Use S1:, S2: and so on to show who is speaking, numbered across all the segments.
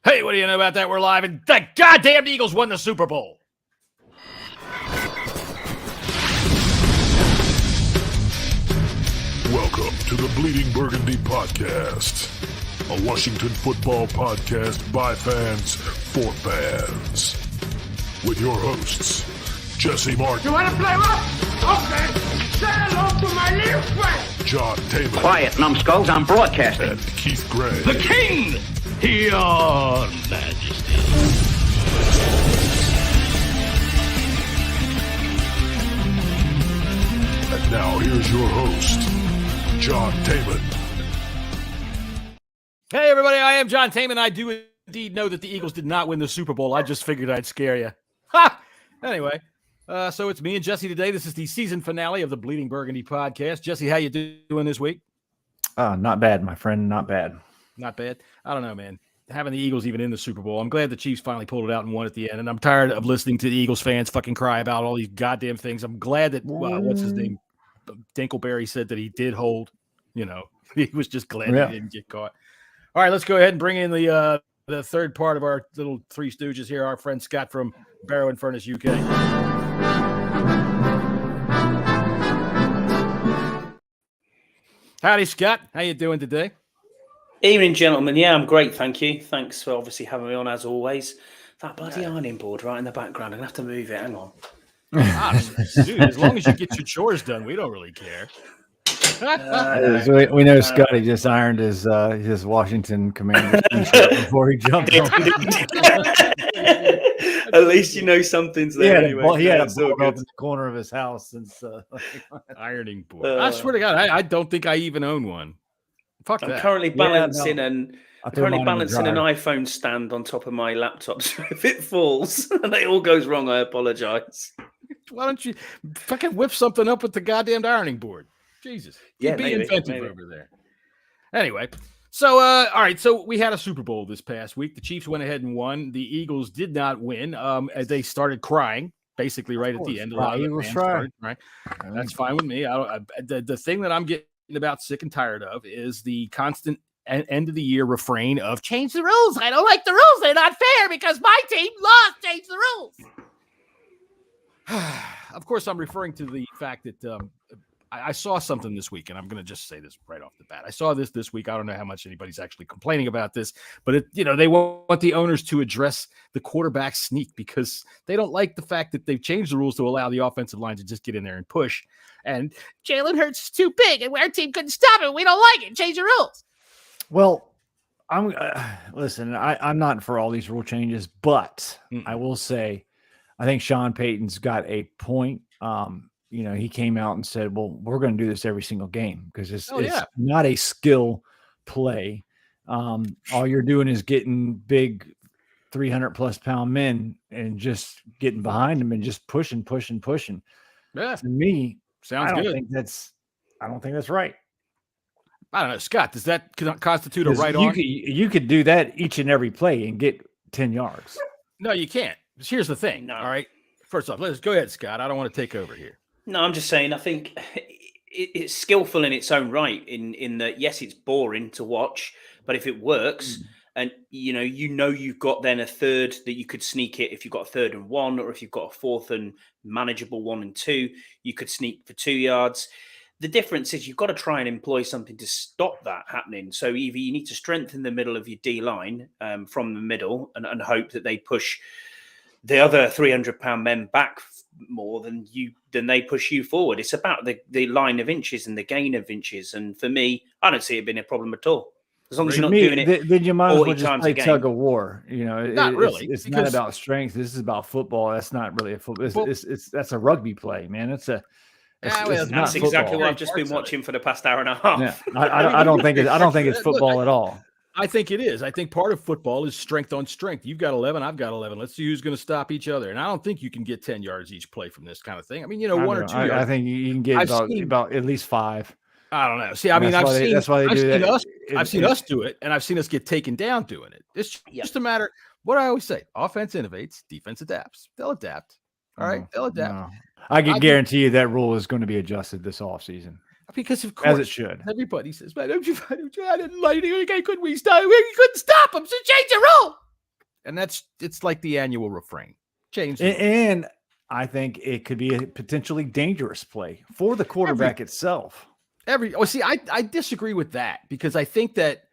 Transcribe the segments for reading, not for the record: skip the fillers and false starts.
S1: Hey, what do you know about that? We're live, and the goddamn Eagles won the Super Bowl.
S2: Welcome to the Bleeding Burgundy Podcast, a Washington football podcast by fans for fans. With your hosts, Jesse Martin.
S3: You want to play what? Okay. Say hello to my little friend.
S2: John Taylor.
S4: Quiet, numbskulls, I'm broadcasting.
S2: And Keith Gray.
S3: The King, your Majesty.
S2: And now here's your host, John Taylor.
S1: Hey, everybody, I am John Taman. I do indeed know that the Eagles did not win the Super Bowl. I just figured I'd scare you. Ha! Anyway, so it's me and Jesse today. This is the season finale of the Bleeding Burgundy podcast. Jesse, how you doing this week?
S5: Not bad, my friend. Not bad.
S1: Not bad. I don't know, man. Having the Eagles even in the Super Bowl. I'm glad the Chiefs finally pulled it out and won at the end. And I'm tired of listening to the Eagles fans fucking cry about all these goddamn things. I'm glad that, what's his name? Dinkleberry said that he did hold. You know, he was just glad he didn't get caught. All right, let's go ahead and bring in the third part of our little Three Stooges here. Our friend Scott from Barrow and Furnace, UK. Howdy, Scott. How you doing today?
S6: Evening, gentlemen. Yeah, I'm great, thank you. Thanks for obviously having me on, as always. That bloody ironing board right in the background. I'm going to have to move it. Hang on.
S1: Dude, as long as you get your chores done, we don't really care.
S5: We know Scotty just ironed his Washington Commanders t-shirt before he jumped on.
S6: At least you know something's there.
S5: He had a board up in the corner of his house since
S1: ironing board. I swear to God, I don't think I even own one. Fuck
S6: I'm
S1: that.
S6: currently balancing an
S5: iPhone
S6: stand on top of my laptop. So if it falls and it all goes wrong, I apologize.
S1: Why don't you fucking whip something up with the goddamn ironing board? Jesus.
S6: Yeah,
S1: be
S6: maybe,
S1: inventive over there. Anyway, so all right, so we had a Super Bowl this past week. The Chiefs went ahead and won. The Eagles did not win. As they started crying, basically right at the end. Right? That's fine with me. The thing that I'm getting about sick and tired of is the constant end of the year refrain of change the rules. I don't like the rules. They're not fair because my team lost. Change the rules. Of course, I'm referring to the fact that I saw something this week, and I'm going to just say this right off the bat. I saw this week. I don't know how much anybody's actually complaining about this, but they want the owners to address the quarterback sneak because they don't like the fact that they've changed the rules to allow the offensive line to just get in there and push. And Jalen Hurts is too big, and our team couldn't stop it. We don't like it. Change the rules.
S5: Well, I'm not for all these rule changes, but I will say I think Sean Payton's got a point. He came out and said, well, we're going to do this every single game because it's not a skill play. All you're doing is getting big 300-plus pound men and just getting behind them and just pushing. Yeah. To me,
S1: sounds good.
S5: I don't think that's right.
S1: I don't know, Scott, does that constitute a right on?
S5: You could do that each and every play and get 10 yards.
S1: No, you can't. Here's the thing. No. All right. First off, let's go ahead, Scott. I don't want to take over here.
S6: No, I'm just saying, I think it's skillful in its own right in that, yes, it's boring to watch, but if it works and, you've got then a third that you could sneak it. If you've got a 3rd and 1, or if you've got a 4th and manageable 1 and 2, you could sneak for 2 yards. The difference is you've got to try and employ something to stop that happening. So either you need to strengthen the middle of your D line from the middle and hope that they push the other 300-pound men back more than they push you forward. It's about the line of inches and the gain of inches. And for me, I don't see it being a problem at at as long as you're not doing it.
S5: Then you might as well just play tug of war.
S1: Not really.
S5: It's not about strength. This is about football. That's not really a football. That's a rugby play, man. That's
S6: exactly what I've just been watching for the past hour and a half.
S5: Yeah. I don't think it's football at all.
S1: I think it is. I think part of football is strength on strength. You've got 11, I've got 11. Let's see who's going to stop each other. And I don't think you can get 10 yards each play from this kind of thing. I mean, 1 or 2 yards.
S5: I think you can get about at least 5.
S1: I don't know. See, I mean,
S5: that's why they do that.
S1: I've seen us do it, and I've seen us get taken down doing it. It's just a matter. What I always say: offense innovates, defense adapts. They'll adapt. All right, they'll adapt.
S5: No. I can guarantee you that rule is going to be adjusted this offseason.
S1: Because of course,
S5: as it should.
S1: Everybody says, "Man, I didn't like it. Couldn't we stop? We couldn't stop him. So change the rule." And it's like the annual refrain. Change.
S5: And I think it could be a potentially dangerous play for the quarterback itself.
S1: See, I disagree with that because I think that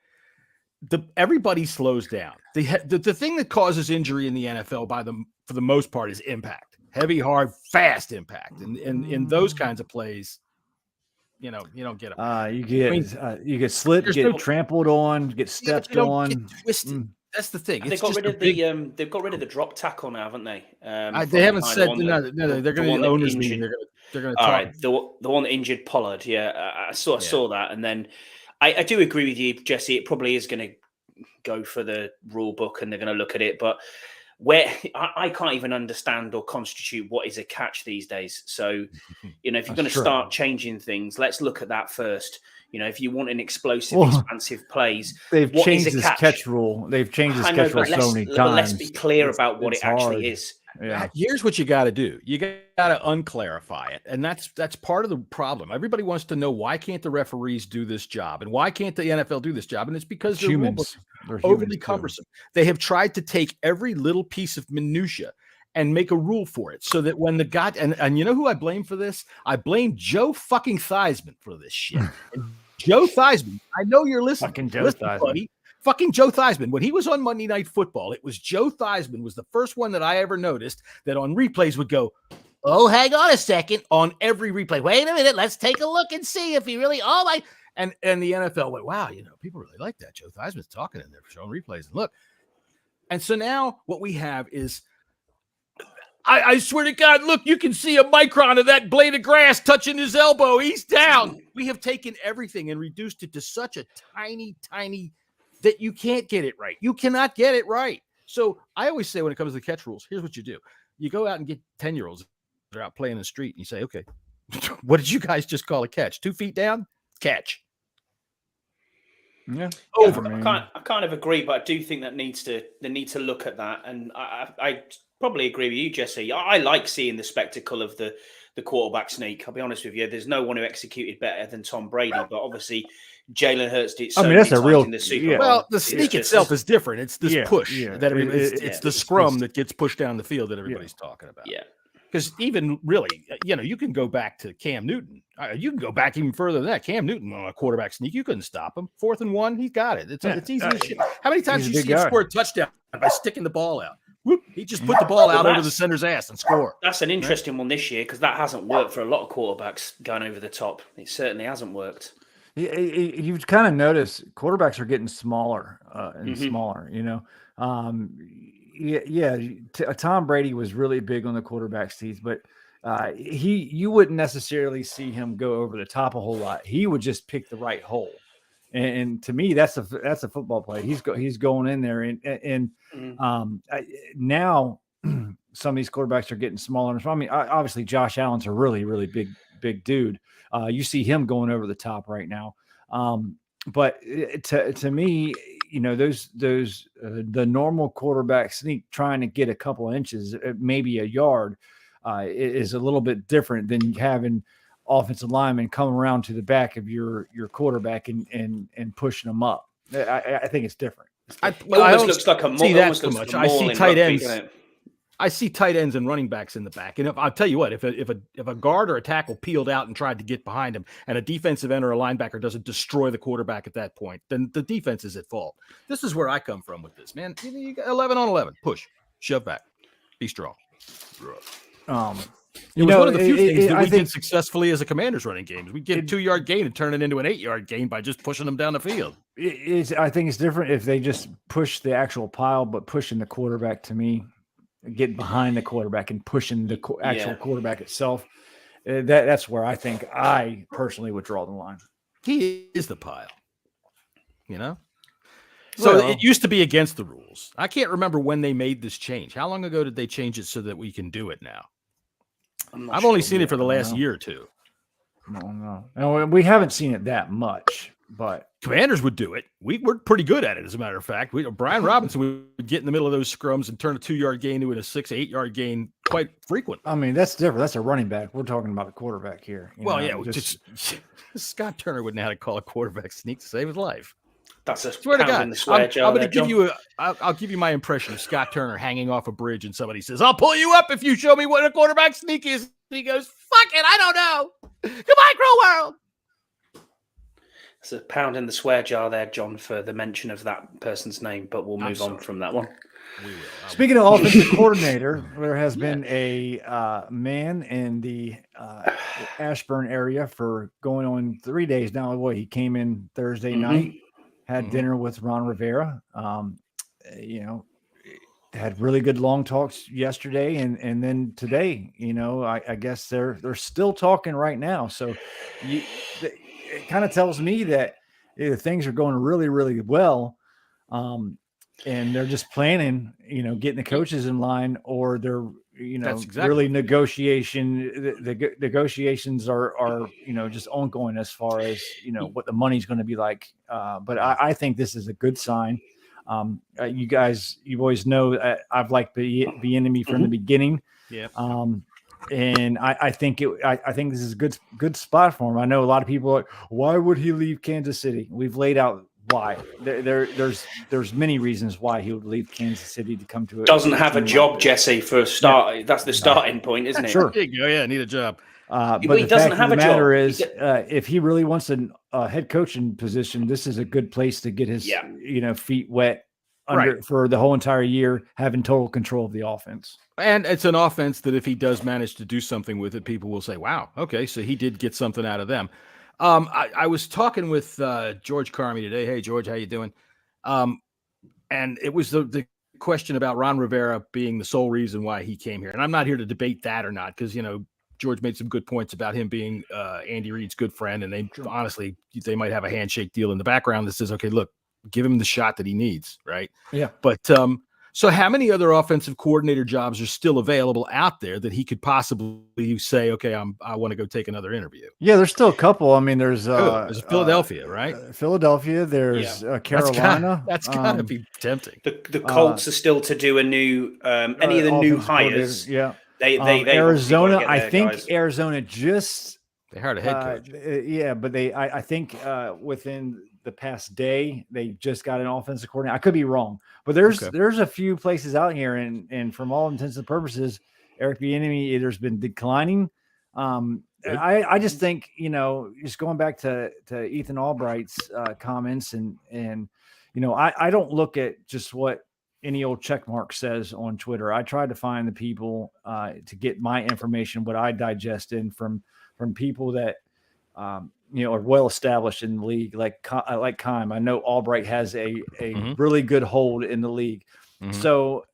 S1: everybody slows down. The thing that causes injury in the NFL for the most part is impact. Heavy, hard, fast impact. And in those kinds of plays, you don't get them.
S5: You get slipped, get trampled on, get stepped on.
S1: Get twisted. That's the thing.
S6: They've got rid of the drop tackle now, haven't they?
S1: They haven't said no. They're going to owners meeting. They're going to talk.
S6: All right, the one that injured Pollard. Yeah, I saw that, and then I do agree with you, Jesse. It probably is going to go for the rule book, and they're going to look at it. But where I can't even understand or constitute what is a catch these days. So, if you're going to start changing things, let's look at that first. If you want an explosive, expansive plays,
S5: they've changed this catch rule. They've changed this catch rule so many times.
S6: But let's be clear about what it actually is.
S5: Yeah.
S1: Here's what you got to do. You got to unclarify it. And that's part of the problem. Everybody wants to know, why can't the referees do this job? And why can't the NFL do this job? And it's because they're humans. They're overly cumbersome. They have tried to take every little piece of minutia and make a rule for it so that when the guy, and you know who I blame for this? I blame Joe fucking Theismann for this shit. And Joe Theismann, I know you're listening.
S5: Fucking Joe Theismann.
S1: Buddy. Fucking Joe Theismann. When he was on Monday Night Football, it was Joe Theismann was the first one that I ever noticed that on replays would go, "Oh, hang on a second," on every replay. Wait a minute, let's take a look and see if he really. And the NFL went, wow, people really like that. Joe Theismann's talking in there, showing replays. And look, and so now what we have is, I swear to God, look, you can see a micron of that blade of grass touching his elbow. He's down. We have taken everything and reduced it to such a tiny that you can't get it right. You cannot get it right. So I always say when it comes to the catch rules, here's what you do. You go out and get 10-year-olds that are out playing in the street and you say, okay, what did you guys just call a catch? 2 feet down? Catch.
S5: Yeah.
S6: I kind of agree, but I do think they need to look at that. And I probably agree with you, Jesse. I like seeing the spectacle of the quarterback sneak. I'll be honest with you. There's no one who executed better than Tom Brady, but obviously Jalen Hurts did so many times in the Super Bowl.
S1: Well, the sneak itself is different. It's this push that it's the scrum that gets pushed down the field that everybody's talking about.
S6: Yeah.
S1: Because even really, you can go back to Cam Newton. You can go back even further than that. Cam Newton on a quarterback sneak, you couldn't stop him. 4th and 1, he's got it. It's easy as shit. How many times did you see him score a touchdown by sticking the ball out? Whoop, he just put the ball out over the center's ass and score.
S6: That's an interesting one this year because that hasn't worked for a lot of quarterbacks going over the top. It certainly hasn't worked.
S5: You've kind of noticed quarterbacks are getting smaller and smaller, Tom Brady was really big on the quarterback's teeth, but you wouldn't necessarily see him go over the top a whole lot. He would just pick the right hole. And to me, that's a football play. He's going in there and now some of these quarterbacks are getting smaller. I mean, obviously Josh Allen's a really, really big dude. You see him going over the top right now. But to me, the normal quarterback sneak trying to get a couple of inches, maybe a yard, is a little bit different than having offensive linemen come around to the back of your quarterback and pushing them up. I think it's different.
S6: It almost looks like a maul.
S1: See that too much. I see tight ends. I see tight ends and running backs in the back. And I'll tell you what, if a guard or a tackle peeled out and tried to get behind him and a defensive end or a linebacker doesn't destroy the quarterback at that point, then the defense is at fault. This is where I come from with this, man. You got 11 on 11. Push. Shove back. Be strong. It was one of the few things that we did successfully as a Commanders running games. We get a 2-yard gain and turn it into an 8-yard gain by just pushing them down the field.
S5: I think it's different if they just push the actual pile, but pushing the quarterback, to me, getting behind the quarterback and pushing the actual quarterback itself. That's where I think I personally would draw the line.
S1: He is the pile, So it used to be against the rules. I can't remember when they made this change. How long ago did they change it so that we can do it now? I've only seen it for the last year or two.
S5: No, we haven't seen it that much, but
S1: Commanders would do it. We're pretty good at it, as a matter of fact. Brian Robinson would get in the middle of those scrums and turn a 2-yard gain into a 6-8-yard gain quite frequent.
S5: I mean, that's different. That's a running back. We're talking about a quarterback here.
S1: Scott Turner wouldn't know how to call a quarterback sneak to save his life.
S6: That's a
S1: Swear to
S6: pound
S1: God.
S6: in the swear jar.
S1: I'm going to give you I'll give you my impression of Scott Turner hanging off a bridge, and somebody says, "I'll pull you up if you show me what a quarterback sneak is." He goes, "Fuck it, I don't know. Goodbye, Crow World."
S6: It's a pound in the swear jar there, John, for the mention of that person's name, but we'll move on from that one.
S1: We will.
S5: Speaking of offensive coordinator, there has been a man in the Ashburn area for going on 3 days now. Boy, he came in Thursday night, had dinner with Ron Rivera. Had really good long talks yesterday, and then today. I guess they're still talking right now. So it kind of tells me that things are going really, really well. And they're just planning, getting the coaches in line, or they're, really the negotiations are, just ongoing as far as, what the money's going to be like. But I think this is a good sign. You always know I've liked the enemy from the beginning.
S1: Yeah.
S5: And I think this is a good spot for him. I know a lot of people are like, why would he leave Kansas City? We've laid out why. There's many reasons why he would leave Kansas City to come to it.
S6: Doesn't have a job, Jesse, for a start. Yeah. That's the starting point, isn't it?
S5: Sure.
S1: There you go. Yeah, need a job.
S5: But he doesn't have a job. The matter is, if he really wants a head coaching position, this is a good place to get his feet wet for the whole entire year, having total control of the offense.
S1: And it's an offense that if he does manage to do something with it, people will say, wow, okay, so he did get something out of them. I was talking with George Carmi today. Hey, George, how you doing? And it was the question about Ron Rivera being the sole reason why he came here. And I'm not here to debate that or not, because, George made some good points about him being Andy Reid's good friend. And they might have a handshake deal in the background that says, okay, look, give him the shot that he needs. Right.
S5: Yeah.
S1: But so how many other offensive coordinator jobs are still available out there that he could possibly say, okay, I want to go take another interview?
S5: Yeah, there's still a couple. I mean, there's
S1: Philadelphia, right?
S5: Philadelia. There's Carolina.
S1: That's gotta be tempting.
S6: The Colts are still to do a new any of the new hires.
S5: Yeah.
S6: They
S5: Arizona. I think guys. Arizona just
S1: they hired a head coach.
S5: But I think within the past day they just got an offensive coordinator. I could be wrong, but there's a few places out here, and from all intents and purposes, Eric Bieniemy there's been declining. I just think just going back to Ethan Albright's comments and I don't look at just what any old check mark says on Twitter. I try to find the people to get my information, what I digest in from people that are well established in the league, like Keim. I know Albright has a really good hold in the league, so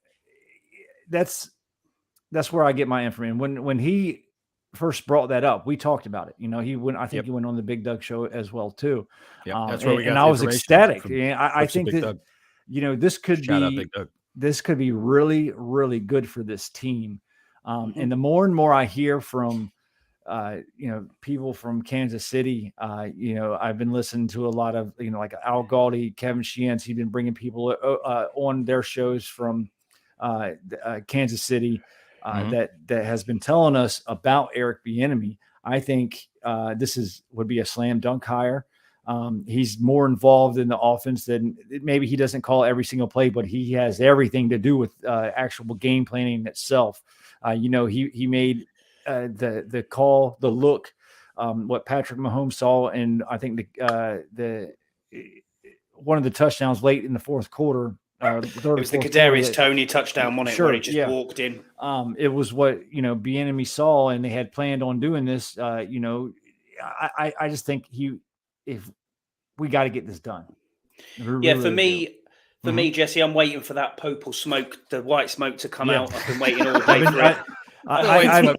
S5: that's where I get my information. When he first brought that up, we talked about it. He went. I think he went on the Big Doug show as well too.
S1: Yeah, that's where we got.
S5: And I was ecstatic. I think that this could be really, really good for this team. And the more and more I hear from people from Kansas City, I've been listening to a lot of like Al Galdi, Kevin Sheehan. He's been bringing people on their shows from Kansas City that has been telling us about Eric Bieniemy. I think this would be a slam dunk hire. He's more involved in the offense than maybe he doesn't call every single play, but he has everything to do with actual game planning itself. He made the call, the look, what Patrick Mahomes saw, and I think the one of the touchdowns late in the fourth quarter.
S6: It was the Kadarius Toney touchdown, wasn't it? Sure, where he just walked in.
S5: It was what Bieniemy saw, and they had planned on doing this. I just think if we got to get this done.
S6: For me, Jesse, I'm waiting for that purple smoke, the white smoke to come out. I've been waiting all day for it.
S5: I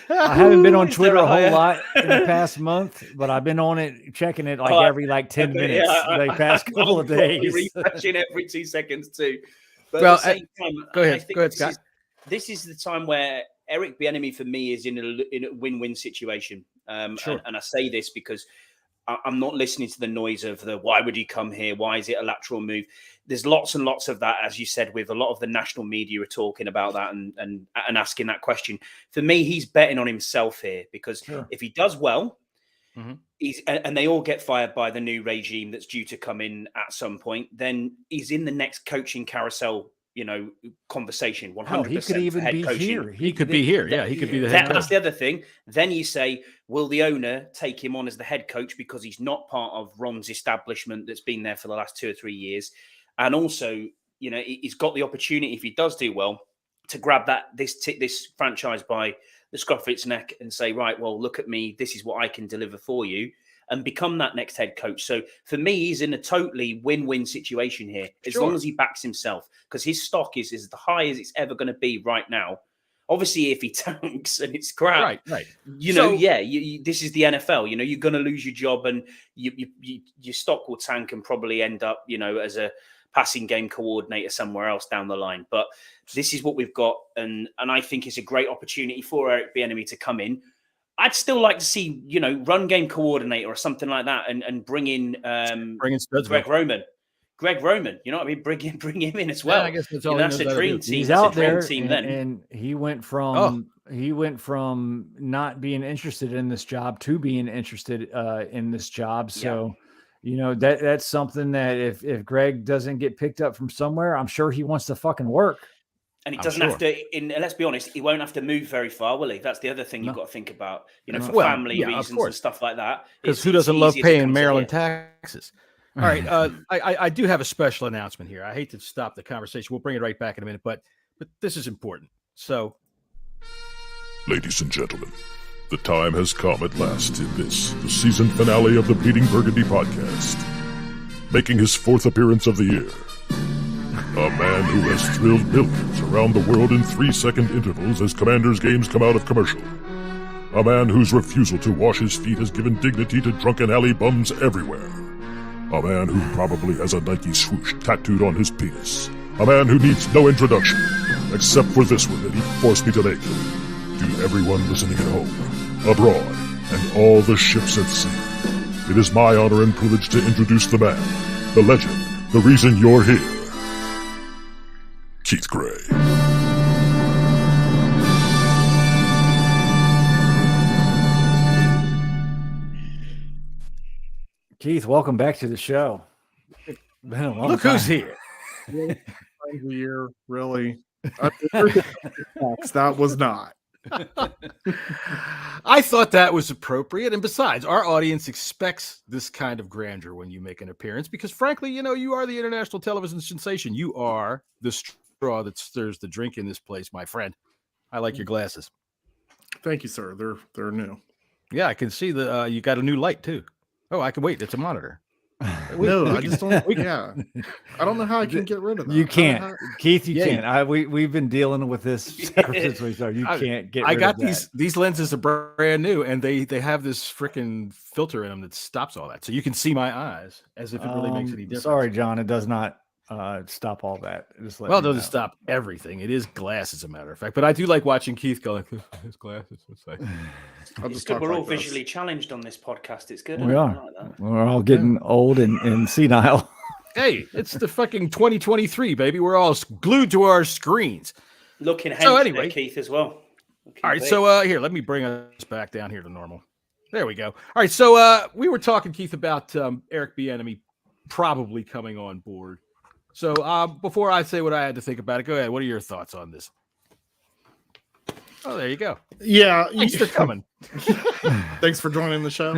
S5: haven't been on Twitter a whole lot in the past month, but I've been on it, checking it every 10 minutes the past couple of days.
S6: Refreshing every 2 seconds too. But
S1: well,
S6: at the same time,
S1: go ahead, Scott.
S6: This is the time where Eric Bieniemy for me is in a win-win situation.
S1: Sure.
S6: And I say this because I'm not listening to the noise of why would he come here? Why is it a lateral move? There's lots and lots of that, as you said, with a lot of the national media are talking about that and asking that question. For me, he's betting on himself here because if he does well, and they all get fired by the new regime that's due to come in at some point, then he's in the next coaching carousel, conversation. 100%.
S5: He could even be here.
S1: He could be here. Yeah, he could be the head coach.
S6: That's the other thing. Then you say, will the owner take him on as the head coach because he's not part of Ron's establishment that's been there for the last 2 or 3 years? And also, he's got the opportunity, if he does do well, to grab this franchise by the scruff of its neck and say, right, well, look at me. This is what I can deliver for you, and become that next head coach. So for me, he's in a totally win-win situation here, as long as he backs himself, because his stock is as high as it's ever going to be right now. Obviously, if he tanks and it's crap,
S1: right.
S6: This is the NFL. You're going to lose your job, and your stock will tank and probably end up, as a passing game coordinator somewhere else down the line. But this is what we've got, and I think it's a great opportunity for Eric Bieniemy to come in. I'd still like to see, run game coordinator or something like that, and bring in Greg Roman. Greg Roman, you know what I mean? Bring him in as well.
S1: Yeah, I guess that's all
S6: that's a dream team.
S5: He's out there, and he went from not being interested in this job to being interested in this job. So, that's something that if Greg doesn't get picked up from somewhere, I'm sure he wants to fucking work.
S6: And he doesn't have to, let's be honest, he won't have to move very far, will he? That's the other thing you've got to think about, for family reasons and stuff like that.
S1: Because who doesn't love paying Maryland taxes? All right. I do have a special announcement here. I hate to stop the conversation. We'll bring it right back in a minute, but this is important. So,
S2: ladies and gentlemen, the time has come at last in the season finale of the Bleeding Burgundy podcast. Making his 4th appearance of the year, a man who has thrilled millions around the world in 3-second intervals as Commanders games come out of commercial. A man whose refusal to wash his feet has given dignity to drunken alley bums everywhere. A man who probably has a Nike swoosh tattooed on his penis. A man who needs no introduction, except for this one that he forced me to make. To everyone listening at home, abroad, and all the ships at sea, it is my honor and privilege to introduce the man, the legend, the reason you're here. Keith Gray.
S5: Keith, welcome back to the show. Been a long
S1: Look
S5: time.
S1: who's here.
S7: Year, really? That was not.
S1: I thought that was appropriate. And besides, our audience expects this kind of grandeur when you make an appearance because, frankly, you are the international television sensation. You are the straw that stirs the drink in this place, my friend. I like your glasses.
S7: Thank you, sir. They're new.
S1: Yeah, I can see you got a new light, too. Oh, I can wait. It's a monitor.
S7: I just don't. Yeah, I don't know how I can get rid of that.
S5: You can't, Keith. You can't. We've been dealing with this ever since we started. You can't get.
S1: I got these lenses are brand new, and they have this freaking filter in them that stops all that, so you can see my eyes as if it really makes any difference.
S5: Sorry, John. It does not stop all that.
S1: It doesn't stop everything. It is glass, as a matter of fact. But I do like watching Keith go like his glasses. It's like.
S6: It's good. We're all visually challenged on this podcast. It's good.
S5: We are. Like we're all getting old and senile.
S1: Hey, it's the fucking 2023, baby. We're all glued to our screens.
S6: Looking ahead there, Keith, as well.
S1: All right, so here, let me bring us back down here to normal. There we go. All right, so we were talking, Keith, about Eric Bieniemy probably coming on board. So before I say what I had to think about it, go ahead. What are your thoughts on this? Oh, there you go.
S7: Yeah.
S1: Thanks for coming.
S7: Thanks for joining the show.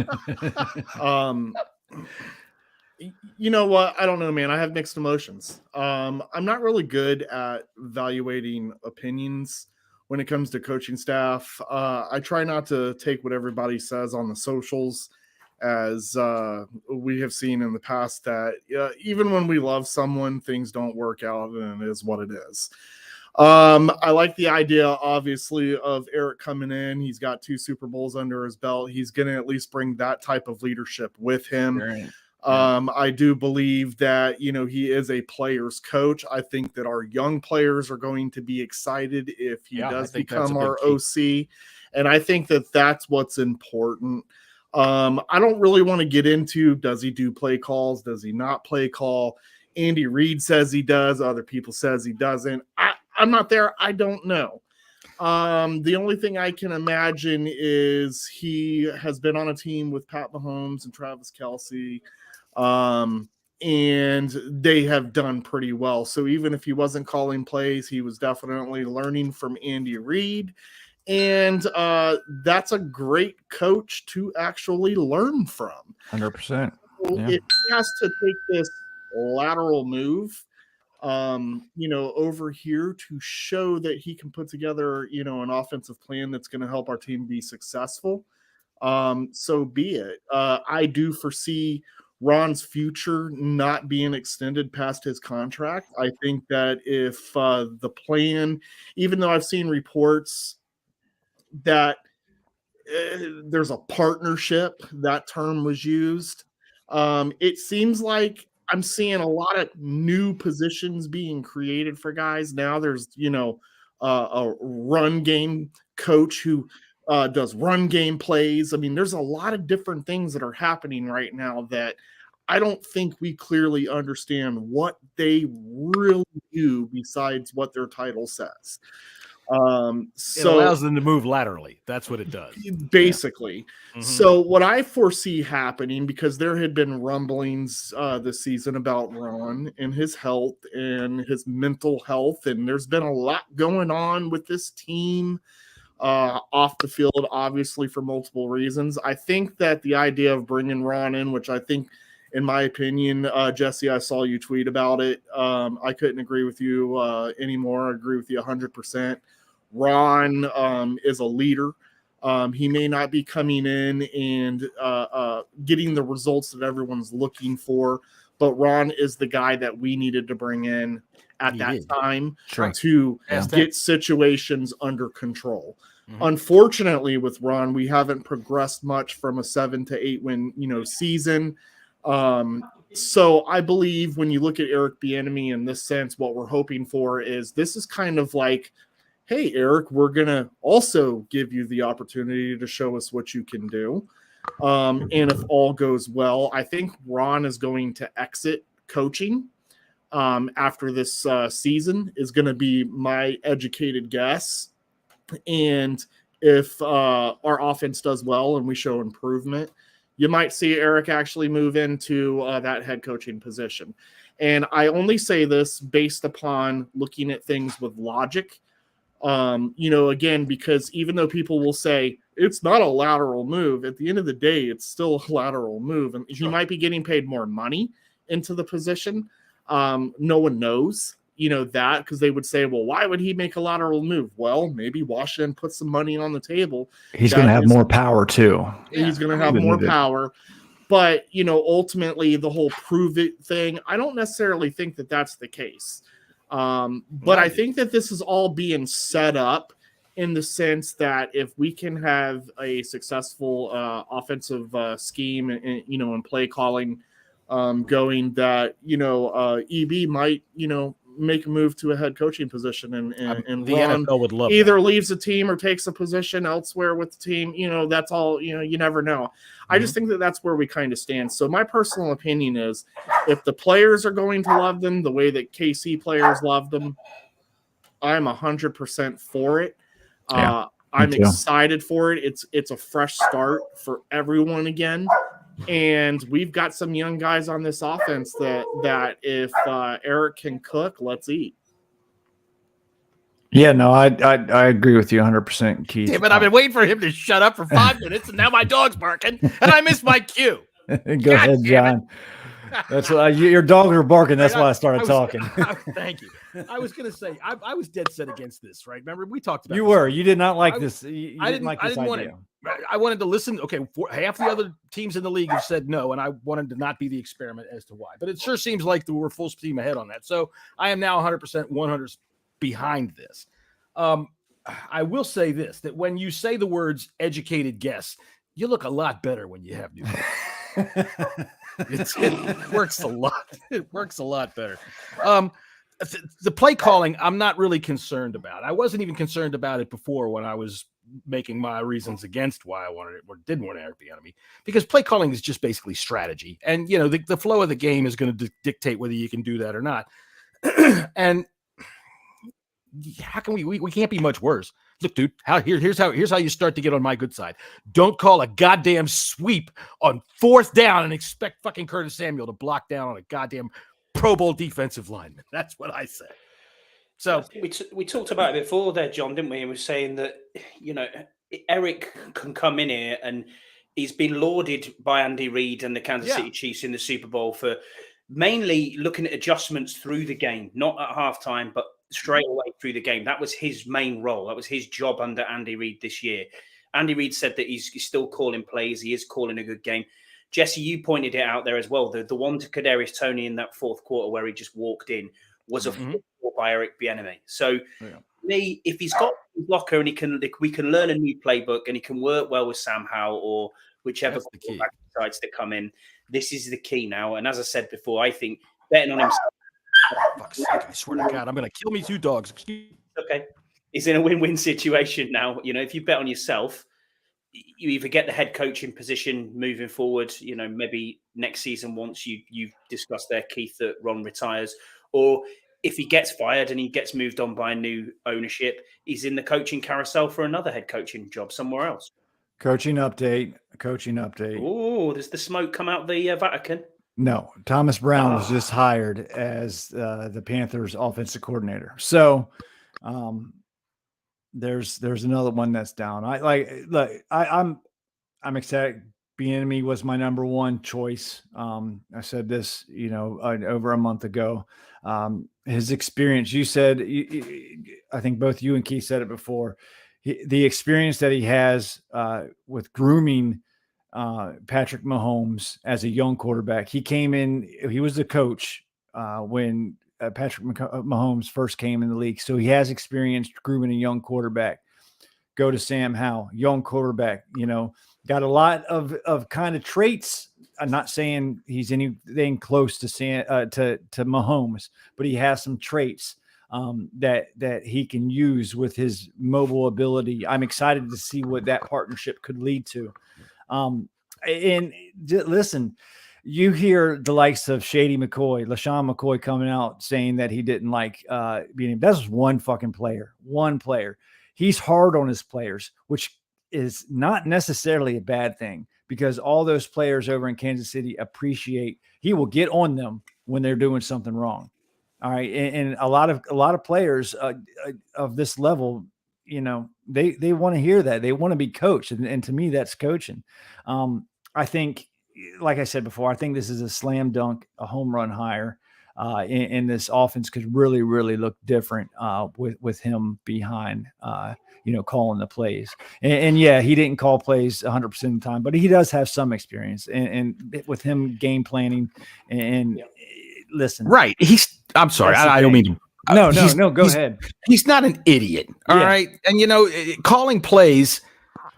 S7: You know what? I don't know, man. I have mixed emotions. I'm not really good at evaluating opinions when it comes to coaching staff. I try not to take what everybody says on the socials, as we have seen in the past that even when we love someone, things don't work out, and it is what it is. I like the idea, obviously, of Eric coming in. He's got 2 Super Bowls under his belt. He's going to at least bring that type of leadership with him. Right. I do believe that, he is a player's coach. I think that our young players are going to be excited if he does become our OC. And I think that that's what's important. I don't really want to get into, does he do play calls? Does he not play call? Andy Reid says he does. Other people says he doesn't. I'm not there. I don't know. The only thing I can imagine is he has been on a team with Pat Mahomes and Travis Kelce, and they have done pretty well. So even if he wasn't calling plays, he was definitely learning from Andy Reid. And that's a great coach to actually learn from.
S5: 100%.
S7: If he has to take this lateral move, over here to show that he can put together, an offensive plan that's going to help our team be successful, so be it. I do foresee Ron's future not being extended past his contract. I think that if the plan, even though I've seen reports that there's a partnership, that term was used, it seems like I'm seeing a lot of new positions being created for guys. Now there's, a run game coach who does run game plays. I mean, there's a lot of different things that are happening right now that I don't think we clearly understand what they really do besides what their title says.
S1: It allows them to move laterally. That's what it does.
S7: Basically.
S1: Yeah.
S7: So what I foresee happening, because there had been rumblings this season about Ron and his health and his mental health, and there's been a lot going on with this team off the field, obviously for multiple reasons. I think that the idea of bringing Ron in, which I think, in my opinion, Jesse, I saw you tweet about it. I couldn't agree with you anymore. I agree with you 100%. Ron is a leader. He may not be coming in and getting the results that everyone's looking for, but Ron is the guy that we needed to bring in at that time to get situations under control. Mm-hmm. Unfortunately, with Ron, we haven't progressed much from a 7 to 8 win, season. So I believe when you look at Eric Bieniemy in this sense, what we're hoping for is this is kind of like, hey, Eric, we're going to also give you the opportunity to show us what you can do. And if all goes well, I think Ron is going to exit coaching after this season is going to be my educated guess. And if our offense does well and we show improvement, you might see Eric actually move into that head coaching position. And I only say this based upon looking at things with logic. Again, because even though people will say it's not a lateral move, at the end of the day, it's still a lateral move. And he might be getting paid more money into the position. No one knows, that, because they would say, well, why would he make a lateral move? Well, maybe Washington put some money on the table.
S5: He's going to have more power too.
S7: He's going to have more power. But, ultimately the whole prove it thing, I don't necessarily think that that's the case. But I think that this is all being set up in the sense that if we can have a successful offensive scheme and play calling going, that EB might make a move to a head coaching position and
S1: the
S7: Ron
S1: NFL would love
S7: either
S1: that.
S7: leaves the team or takes a position elsewhere with the team. That's all. You never know. I just think that that's where we kind of stand. So my personal opinion is, if the players are going to love them the way that KC players love them, I'm 100% for it. I'm excited for it. It's a fresh start for everyone again. And we've got some young guys on this offense that if Eric can cook, let's eat.
S5: Yeah, no, I agree with you 100%, Keith.
S1: Yeah, but I've been waiting for him to shut up for 5 minutes, and now my dog's barking, and I missed my cue.
S5: Go ahead, John. That's why your dogs are barking. That's why I started talking.
S1: Thank you. I was going to say I was dead set against this. Right? Remember we talked about.
S5: You did not like this. I didn't like this idea.
S1: I wanted to listen. Okay, half the other teams in the league have said no, and I wanted to not be the experiment as to why. But it sure seems like we're full steam ahead on that. So I am now 100%, 100 behind this. I will say this: that when you say the words "educated guess," you look a lot better when you have new. It works a lot. It works a lot better. The play calling, I'm not really concerned about. I wasn't even concerned about it before when I was making my reasons against why I wanted it or didn't want Eric Bieniemy, because play calling is just basically strategy, and the flow of the game is going to dictate whether you can do that or not. And how can we can't be much worse. Look, dude, here's how you start to get on my good side. Don't call a goddamn sweep on 4th down and expect fucking Curtis Samuel to block down on a goddamn Pro Bowl defensive lineman. That's what I say. So
S6: we talked about it before there, John, didn't we? And we were saying that, Eric can come in here and he's been lauded by Andy Reid and the Kansas City Chiefs in the Super Bowl for mainly looking at adjustments through the game, not at halftime, but straight away through the game. That was his main role. That was his job under Andy Reid this year. Andy Reid said that he's still calling plays. He is calling a good game. Jesse, you pointed it out there as well. The one to Kadarius Toney in that 4th quarter where he just walked in was a football by Eric Bieniemy. So if he's got a blocker and we can learn a new playbook and he can work well with Sam Howell or whichever quarterback decides to come in, this is the key now. And as I said before, I think betting on himself.
S1: Fuck's sake, I swear to God, I'm going to kill me 2 dogs.
S6: Okay. He's in a win-win situation now. If you bet on yourself, you either get the head coaching position moving forward, maybe next season once you've discussed there, Keith, that Ron retires, or if he gets fired and he gets moved on by a new ownership, he's in the coaching carousel for another head coaching job somewhere else.
S5: Coaching update.
S6: Oh, does the smoke come out the Vatican?
S5: No, Thomas Brown was just hired as the Panthers offensive coordinator. So there's another one that's down. I'm excited. Bieniemy was my number 1 choice. I said this, over a month ago. His experience, you said, I think both you and Keith said it before. The experience that he has with grooming Patrick Mahomes as a young quarterback. He came in, he was the coach when Patrick Mahomes first came in the league. So he has experience grooming a young quarterback. Go to Sam Howell, young quarterback, got a lot of kind of traits. I'm not saying he's anything close to Mahomes, but he has some traits that he can use with his mobile ability. I'm excited to see what that partnership could lead to. And listen, you hear the likes of LaShawn McCoy coming out saying that he didn't like being. That's one fucking player. One player. He's hard on his players, which is not necessarily a bad thing because all those players over in Kansas City appreciate. He will get on them when they're doing something wrong. All right, and a lot of players of this level, they want to hear that. They want to be coached, and to me, that's coaching. I think, like I said before, I think this is a slam dunk, a home run hire, and this offense could really, really look different with him behind, calling the plays. And yeah, he didn't call plays 100% of the time, but he does have some experience, and with him game planning and listen,
S1: right? I'm sorry, I don't mean to.
S5: No, go ahead.
S1: He's not an idiot, all right? And calling plays,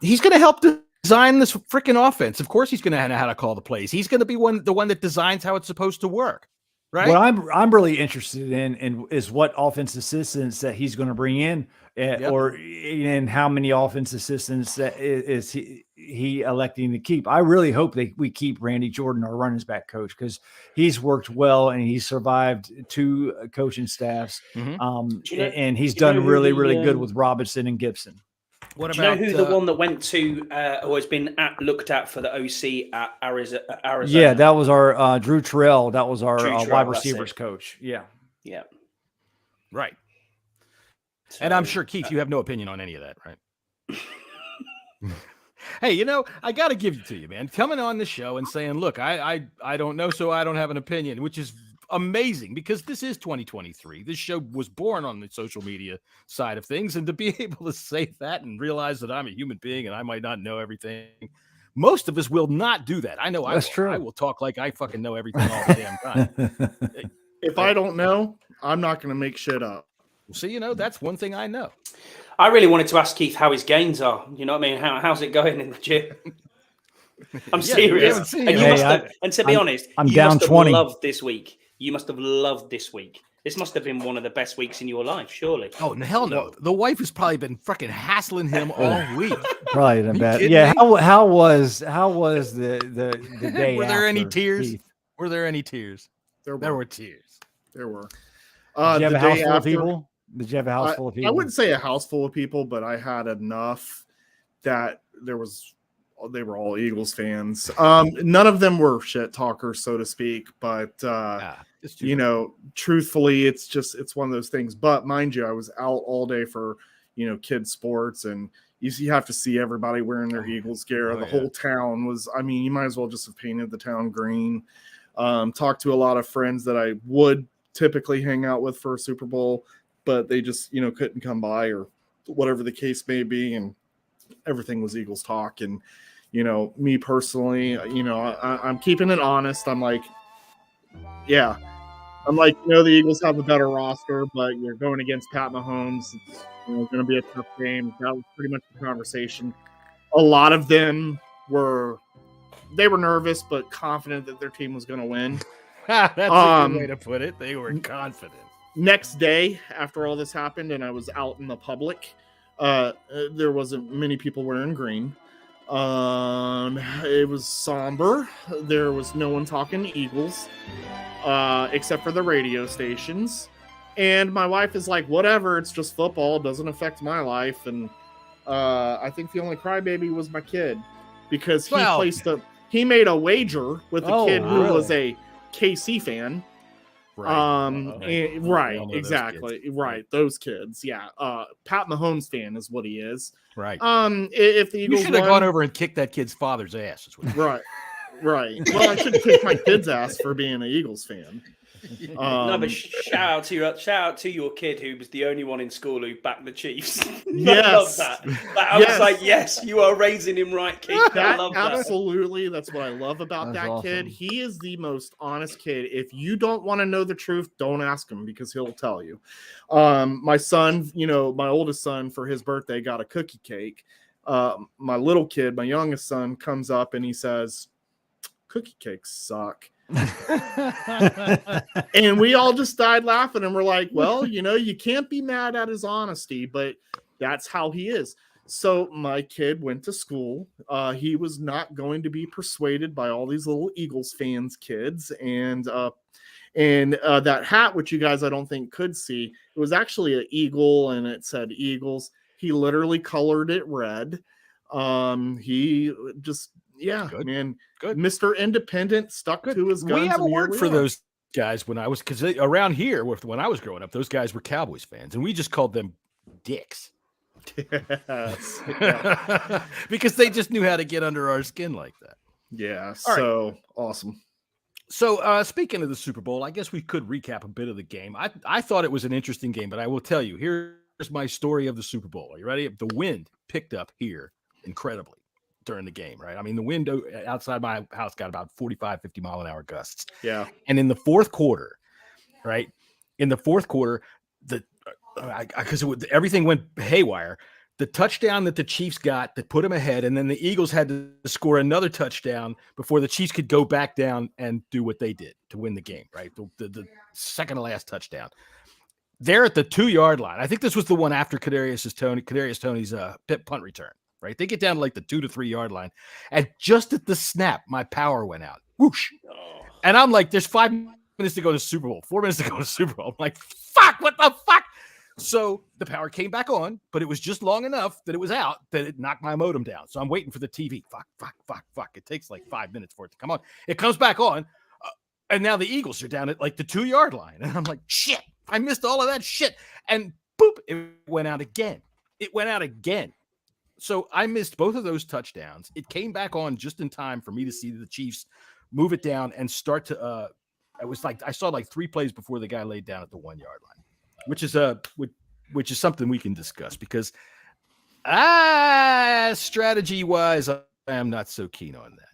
S1: he's going to help design this freaking offense. Of course, he's going to know how to call the plays. He's going to be the one that designs how it's supposed to work, right?
S5: What I'm really interested in is what offense assistants that he's going to bring in, or in how many offense assistants that is he electing to keep. I really hope we keep Randy Jordan, our running back coach, because he's worked well and he's survived 2 coaching staffs. And he's done really, really good with Robinson and Gibson.
S6: Do you know who the one that went to or has been looked at for the OC at Arizona?
S5: Yeah, that was our Drew Terrell. That was our wide receivers coach. Yeah.
S1: Right. So, and I'm sure, Keith, you have no opinion on any of that, right? Hey, I got to give it to you, man. Coming on the show and saying, look, I don't know, so I don't have an opinion, which is amazing because this is 2023. This show was born on the social media side of things. And to be able to say that and realize that I'm a human being and I might not know everything, most of us will not do that. I know that's true. I will talk like I fucking know everything all the damn time.
S7: If I don't know, I'm not going to make shit up.
S1: So, that's one thing I know.
S6: I really wanted to ask Keith how his gains are. You know what I mean? How's it going in the gym? I'm serious. And to be honest,
S5: I'm down 20.
S6: Loved this week. You must have loved this week. This must have been one of the best weeks in your life, surely.
S1: Oh, hell no. The wife has probably been fucking hassling him all week.
S5: Probably the bad. Yeah. How was the day?
S1: Were there any tears?
S5: Keith?
S1: Were there any tears?
S7: There were
S1: tears.
S7: There were.
S5: Did you have a house full of people? Did you have a house full of people?
S7: I wouldn't say a house full of people, but I had enough that they were all Eagles fans. None of them were shit talkers, so to speak, but truthfully, it's one of those things. But mind you, I was out all day for, kids sports, and you have to see everybody wearing their Eagles gear. The whole town was, you might as well just have painted the town green. Talked to a lot of friends that I would typically hang out with for a Super Bowl, but they just, couldn't come by or whatever the case may be. And everything was Eagles talk. And, me personally, I'm keeping it honest. I'm like, the Eagles have a better roster, but you're going against Pat Mahomes. It's going to be a tough game. That was pretty much the conversation. A lot of them were nervous, but confident that their team was going to win.
S1: That's a good way to put it. They were confident.
S7: Next day, after all this happened, and I was out in the public, there wasn't many people wearing green. It was somber. There was no one talking Eagles, except for the radio stations. And my wife is like, whatever, it's just football. It doesn't affect my life. And I think the only crybaby was my kid, because he made a wager with a kid who was a KC fan.
S1: Right.
S7: Exactly. Right. Those kids. Yeah. Pat Mahomes fan is what he is.
S1: Right.
S7: If the Eagles
S1: should have gone over and kicked that kid's father's ass.
S7: Right. Well, I should kick my kid's ass for being an Eagles fan.
S6: No, but shout out to your kid who was the only one in school who backed the Chiefs.
S7: Yes.
S6: I love that. I was like, yes, you are raising him right, kid. I love that.
S7: Absolutely. That's what I love about that awesome kid. He is the most honest kid. If you don't want to know the truth, don't ask him, because he'll tell you. My son, my oldest son, for his birthday got a cookie cake. My little kid, my youngest son, comes up and he says, cookie cakes suck. And we all just died laughing, and we're like, well, you can't be mad at his honesty, but that's how he is. So my kid went to school. He was not going to be persuaded by all these little Eagles fans kids, and that hat, which you guys I don't think could see, it was actually an eagle and it said Eagles. He literally colored it red. He just good. Man, good. Mr. Independent stuck to his guns.
S1: We have a word for those guys because around here, when I was growing up, those guys were Cowboys fans, and we just called them dicks.
S7: Yes.
S1: Because they just knew how to get under our skin like that.
S7: Yeah.
S1: All
S7: so
S1: right.
S7: Awesome.
S1: So speaking of the Super Bowl, I guess we could recap a bit of the game. I thought it was an interesting game, but I will tell you, here's my story of the Super Bowl. Are you ready? The wind picked up here incredibly during the game, right? The wind outside my house got about 45, 50 mile an hour gusts.
S7: Yeah.
S1: And in the fourth quarter, right? Because everything went haywire. The touchdown that the Chiefs got that put them ahead, and then the Eagles had to score another touchdown before the Chiefs could go back down and do what they did to win the game, right? The second to last touchdown. They're at the 2-yard line. I think this was the one after Kadarius Toney's punt return. Right, they get down to like the 2 to 3 yard line, and just at the snap, my power went out. Whoosh! And I'm like, "There's 5 minutes to go to Super Bowl. 4 minutes to go to Super Bowl." I'm like, "Fuck! What the fuck?" So the power came back on, but it was just long enough that it was out that it knocked my modem down. So I'm waiting for the TV. Fuck! It takes like 5 minutes for it to come on. It comes back on, and now the Eagles are down at like the 2 yard line, and I'm like, "Shit! I missed all of that shit!" And boop! It went out again. So I missed both of those touchdowns. It came back on just in time for me to see the Chiefs move it down and start to. It was like I saw like 3 plays before the guy laid down at the 1 yard line, which is something we can discuss because strategy wise, I am not so keen on that.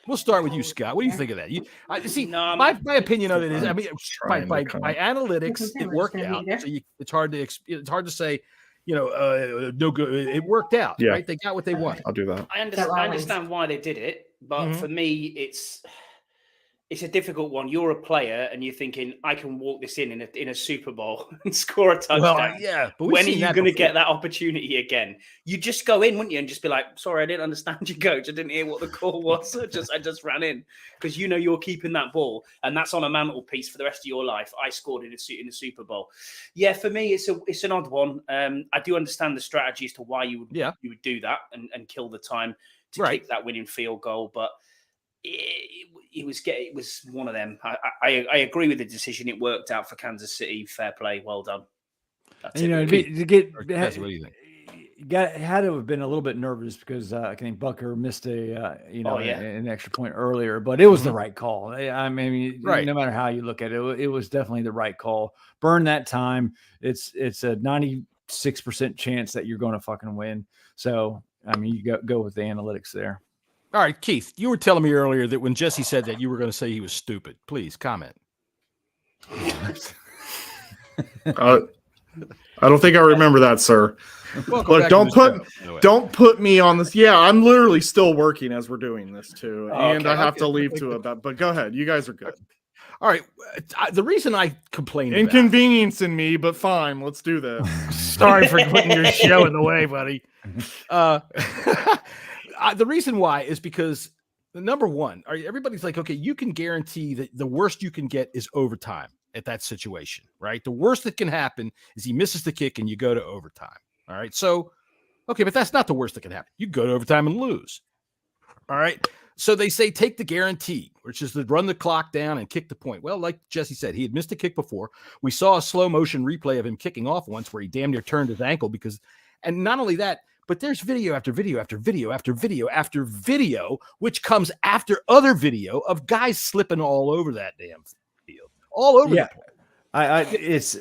S1: We'll start with you, Scott. What do you think of that? My opinion of it is, by analytics, it worked out. So it's hard to say. No good. It worked out, right? They got what they wanted.
S7: I'll do that.
S6: I understand why they did it, but for me, It's a difficult one. You're a player, and you're thinking, I can walk this in a Super Bowl and score a touchdown.
S1: Well, yeah, but
S6: when are you going to get that opportunity again? You just go in, wouldn't you, and just be like, "Sorry, I didn't understand you, coach. I didn't hear what the call was. I just ran in," because you're keeping that ball, and that's on a mantelpiece for the rest of your life. I scored in the Super Bowl. Yeah, for me, it's an odd one. I do understand the strategy as to why you would do that and kill the time to kick that winning field goal, but. It was one of them. I agree with the decision. It worked out for Kansas City. Fair play. Well done.
S5: That's had to have been a little bit nervous because I think Bucker missed an extra point earlier, but it was the right call. I mean, no matter how you look at it, it was definitely the right call. Burn that time. It's a 96% chance that you're going to fucking win. So I mean, you go with the analytics there.
S1: All right, Keith, you were telling me earlier that when Jesse said that, you were going to say he was stupid. Please comment.
S7: I don't think I remember that, sir. Look, don't put me on this. Yeah, I'm literally still working as we're doing this too, and I have to leave to about. But go ahead, you guys are good.
S1: All right, the reason I complained
S7: inconveniencing me, but fine, let's do this.
S1: Sorry for putting your show in the way, buddy. The reason why is because number one, everybody's like, okay, you can guarantee that the worst you can get is overtime at that situation, right? The worst that can happen is he misses the kick and you go to overtime. All right. So, okay, but that's not the worst that can happen. You go to overtime and lose. All right. So they say take the guarantee, which is to run the clock down and kick the point. Well, like Jesse said, he had missed a kick before. We saw a slow motion replay of him kicking off once where he damn near turned his ankle and not only that, but there's video after video after video after video after video, which comes after other video of guys slipping all over that damn field, all over the place.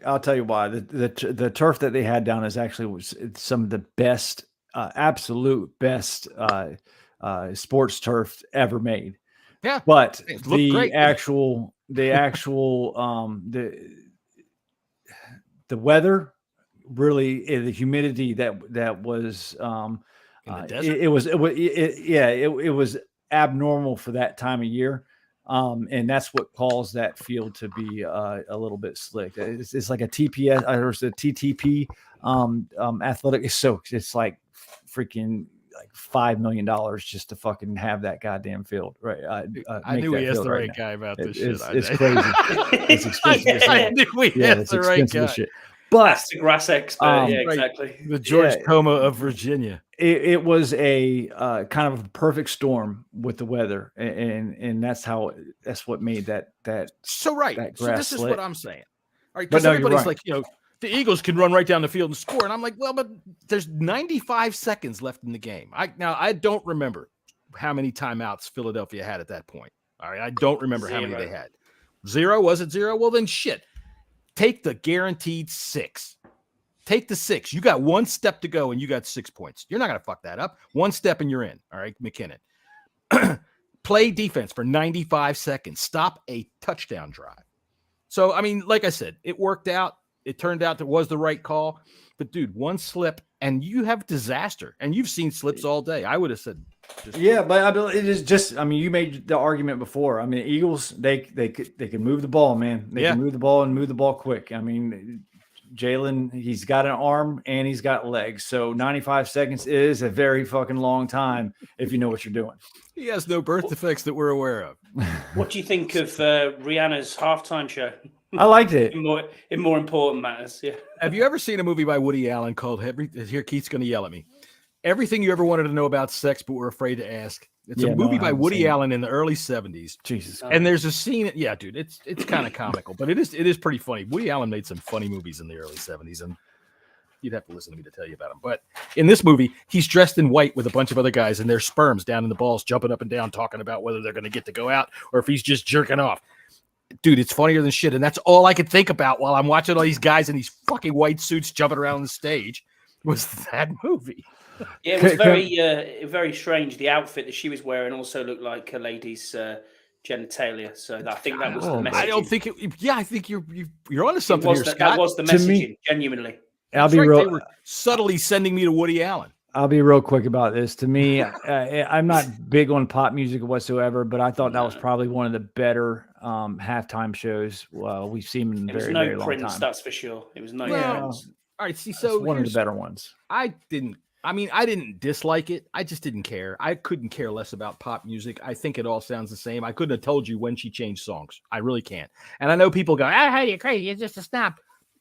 S5: I'll tell you why. The turf that they had down is actually some of the best, absolute best sports turf ever made.
S1: Yeah,
S5: but the weather. Really, the humidity that was it was abnormal for that time of year, and that's what caused that field to be a little bit slick. It's like a TPS or a TTP athletic. It's like freaking like $5 million just to fucking have that goddamn field. Right?
S1: I knew we asked the right guy about this shit.
S5: It's crazy. It's expensive.
S1: I knew we asked the right guy.
S5: Shit. But
S6: that's the grass expert. Exactly.
S1: The George Coma of Virginia.
S5: It was a kind of a perfect storm with the weather, and that's what made that
S1: so right.
S5: That
S1: so this is what I'm saying. All right,
S5: because
S1: everybody's like, the Eagles can run right down the field and score, and I'm like, well, but there's 95 seconds left in the game. I don't remember how many timeouts Philadelphia had at that point. All right, I don't remember how many they had. 0? Was it 0? Well, then shit. Take the guaranteed 6. Take the 6. You got one step to go and you got 6 points. You're not going to fuck that up. One step and you're in. All right, McKinnon. Play defense for 95 seconds. Stop a touchdown drive. So, I mean, like I said, it worked out. It turned out that was the right call. But, dude, one slip and you have disaster. And you've seen slips all day. I would have said.
S5: But it is just. I mean, you made the argument before. I mean, Eagles they can move the ball, man. They can move the ball and move the ball quick. I mean, Jalen, he's got an arm and he's got legs. So 95 seconds is a very fucking long time if you know what you're doing.
S1: He has no birth defects that we're aware of.
S6: What do you think of Rihanna's halftime show?
S5: I liked it.
S6: In more important matters. Yeah.
S1: Have you ever seen a movie by Woody Allen called Here Keith's going to yell at me? Everything you ever wanted to know about sex, but were afraid to ask. It's a movie by Woody Allen in the early 70s.
S5: Jesus.
S1: And there's a scene. Yeah, dude, it's kind of comical, but it is pretty funny. Woody Allen made some funny movies in the early 70s, and you'd have to listen to me to tell you about them. But in this movie, he's dressed in white with a bunch of other guys, and their sperms down in the balls, jumping up and down, talking about whether they're going to get to go out or if he's just jerking off. Dude, it's funnier than shit, and that's all I could think about while I'm watching all these guys in these fucking white suits jumping around the stage was that movie.
S6: Yeah, it was very strange. The outfit that she was wearing also looked like a lady's genitalia. So I think that was the message.
S1: I don't think it. Yeah, I think you're onto something here, Scott.
S6: That was the messaging, genuinely.
S5: I'll be real.
S1: They were subtly sending me to Woody Allen.
S5: I'll be real quick about this. To me, I'm not big on pop music whatsoever, but I thought that was probably one of the better halftime shows we've seen in a very, very long
S6: Prince,
S5: time.
S6: that's for sure. It was no
S1: Prince. All right, see, so
S5: one of the better ones.
S1: I didn't dislike it. I just didn't care. I couldn't care less about pop music. I think it all sounds the same. I couldn't have told you when she changed songs. I really can't. And I know people go, hey, you're crazy. You're just a snap.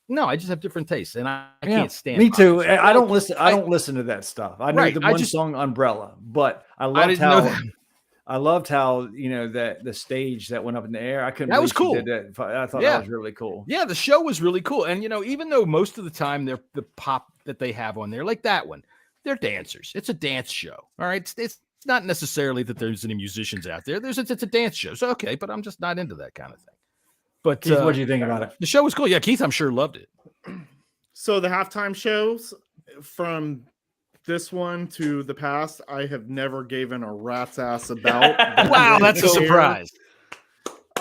S1: No, I just have different tastes, and I can't stand.
S5: Me too. I don't listen. I don't listen to that stuff. I know the one song "Umbrella," but I loved how the stage that went up in the air. I couldn't.
S1: That was cool.
S5: Did that. I thought that was really cool.
S1: Yeah, the show was really cool, and even though most of the time they're the pop that they have on there, like that one, they're dancers. It's a dance show. All right, it's not necessarily that there's any musicians out there. It's a dance show. So okay, but I'm just not into that kind of thing. But
S5: Keith, what do you think about it?
S1: The show was cool. Yeah, Keith, I'm sure loved it.
S7: So the halftime shows from this one to the past, I have never given a rat's ass about.
S1: Wow, that's a surprise.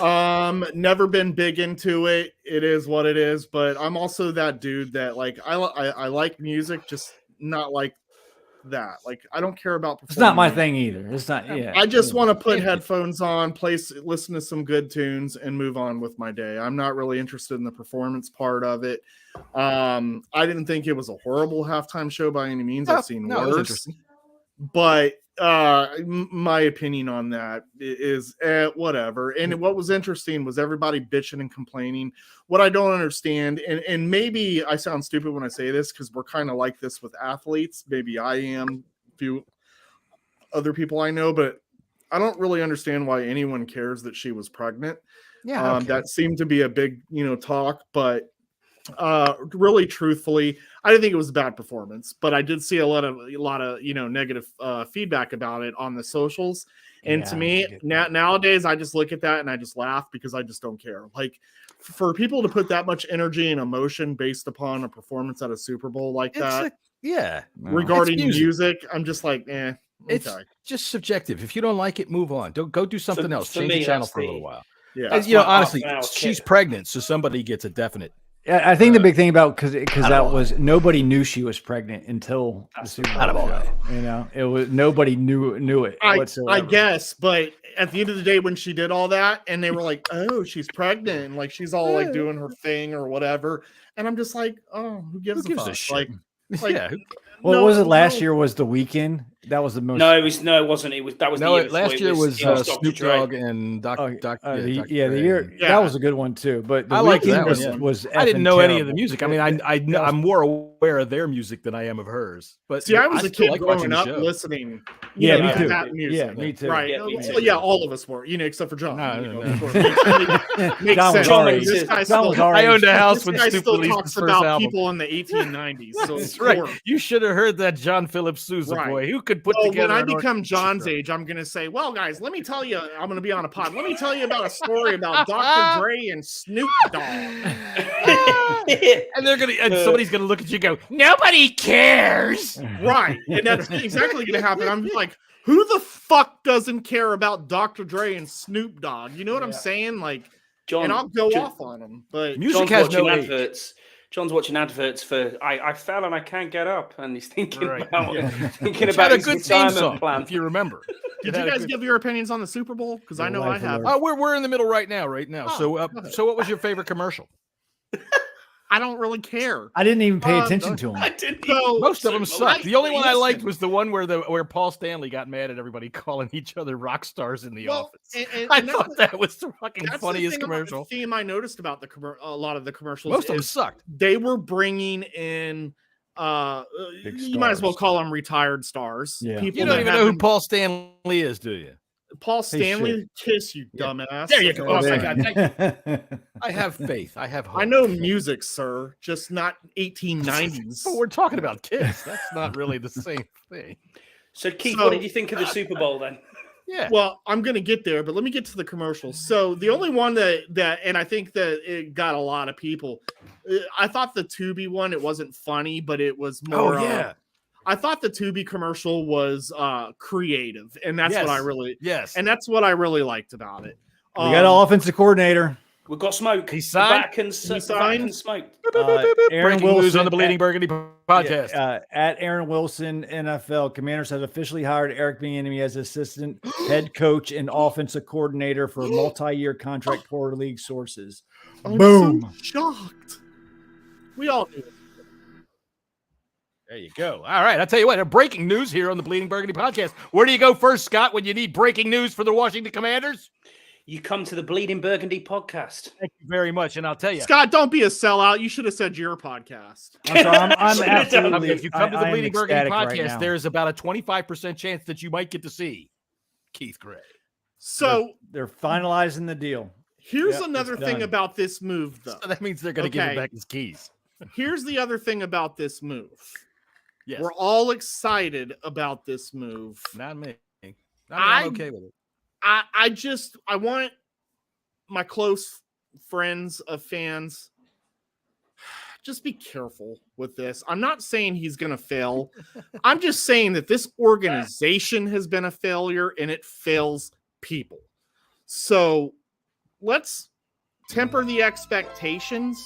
S7: Never been big into it. It is what it is. But I'm also that dude that I like music, just not like that. Like I don't care about.
S5: It's not my thing either. It's not. Yeah.
S7: I just want to put headphones on, listen to some good tunes, and move on with my day. I'm not really interested in the performance part of it. I didn't think it was a horrible halftime show by any means. I've seen worse. But my opinion on that is whatever. And what was interesting was everybody bitching and complaining. What I don't understand, and maybe I sound stupid when I say this because we're kind of like this with athletes. Maybe I am, a few other people I know, but I don't really understand why anyone cares that she was pregnant.
S1: Yeah,
S7: that seemed to be a big, talk, but really truthfully, I didn't think it was a bad performance, but I did see a lot of negative feedback about it on the socials. And to me, nowadays, I just look at that and I just laugh because I just don't care. Like for people to put that much energy and emotion based upon a performance at a Super Bowl like that, regarding music, I'm just like, okay.
S1: It's just subjective. If you don't like it, move on. Don't go do something else. Change the channel for a little while.
S7: Yeah,
S1: honestly, she's pregnant, so somebody gets a definite.
S5: Yeah, I think the big thing about because that was nobody knew she was pregnant until the Super Bowl. It was nobody knew it whatsoever.
S7: I guess, but at the end of the day, when she did all that, and they were like, "Oh, she's pregnant," and like she's all like doing her thing or whatever, and I'm just like, "Oh, who gives a shit?"
S5: What was it last year? Was The Weeknd? That was the most.
S6: No, it wasn't. That was the year
S1: last year was Snoop Dogg and Dr.
S5: The year that was a good one too. But The Weeknd was
S1: I didn't know any of the music. I mean, I'm more aware of their music than I am of hers. But
S7: see, I was a kid growing up listening.
S5: Me too.
S7: That music.
S5: Yeah, me too.
S7: Right?
S6: Yeah,
S7: all of us were. Except for John.
S5: Makes sense.
S1: I owned a house when
S7: Snoop
S1: still
S7: talks about people in the 1890s. So
S1: that's right. You should have heard that John Philip Sousa boy. Who could put together?
S7: When I become John's age, I'm going to say, well, guys, let me tell you, I'm going to be on a pod. Let me tell you about a story about Dr. Dre and Snoop Dogg.
S1: And somebody's going to look at you and go, nobody cares.
S7: Right. And that's exactly going to happen. I'm like, who the fuck doesn't care about Dr. Dre and Snoop Dogg? You know what I'm saying? Like, John, and I'll go off on them. But
S1: music has no
S6: adverts. John's watching adverts for I fell and I can't get up, and he's thinking about his retirement plan.
S1: If you remember,
S7: did you guys give your opinions on the Super Bowl? Because I know I have.
S1: Oh, we're in the middle right now. So what was your favorite commercial?
S7: I don't really care.
S5: I didn't even pay attention to them.
S1: Most of them sucked. The only one I liked was the one where Paul Stanley got mad at everybody calling each other rock stars in the office. I thought that was the fucking funniest commercial.
S7: The theme I noticed about a lot of the commercials.
S1: Most of them sucked.
S7: They were bringing in you might as well call them retired stars.
S5: Yeah.
S7: People
S1: you don't even know who Paul Stanley is, do you?
S7: Paul Stanley, kiss you, dumbass.
S1: There you go. Oh my God. I have faith. I have hope.
S7: I know music, sir, just not 1890s.
S1: But we're talking about Kiss. That's not really the same thing.
S6: So, Keith, what did you think of the Super Bowl then?
S1: Yeah.
S7: Well, I'm going to get there, but let me get to the commercials. So the only one that and I think that it got a lot of people. I thought the Tubi one, it wasn't funny, but it was more.
S1: Oh, yeah.
S7: I thought the Tubi commercial was creative, and that's what I really
S1: and
S7: that's what I really liked about it.
S5: We got an offensive coordinator.
S6: We've got smoke.
S1: He's signed.
S6: Vatican smoke.
S5: Aaron
S1: Breaking news on the Bleeding Burgundy podcast.
S5: At Aaron Wilson, NFL, Commanders has officially hired Eric Bieniemy as assistant head coach and offensive coordinator for a multi-year contract per league sources. Boom.
S7: So shocked. We all knew it.
S1: There you go. All right. I'll tell you what, breaking news here on the Bleeding Burgundy podcast. Where do you go first, Scott, when you need breaking news for the Washington Commanders?
S6: You come to the Bleeding Burgundy podcast.
S1: Thank you very much. And I'll tell you,
S7: Scott, don't be a sellout. You should have said your podcast.
S5: I'm sorry, I'm absolutely.
S1: if you come to the Bleeding Burgundy podcast,
S5: right,
S1: there's about a 25% chance that you might get to see Keith Gray.
S7: So
S5: they're finalizing the deal.
S7: Here's another thing about this move, though.
S1: So that means they're going to give him back his keys.
S7: Here's the other thing about this move.
S1: Yes.
S7: We're all excited about this move.
S1: Not me. I'm okay with it.
S7: I want my close friends of fans, just be careful with this. I'm not saying he's going to fail. I'm just saying that this organization has been a failure and it fails people. So let's temper the expectations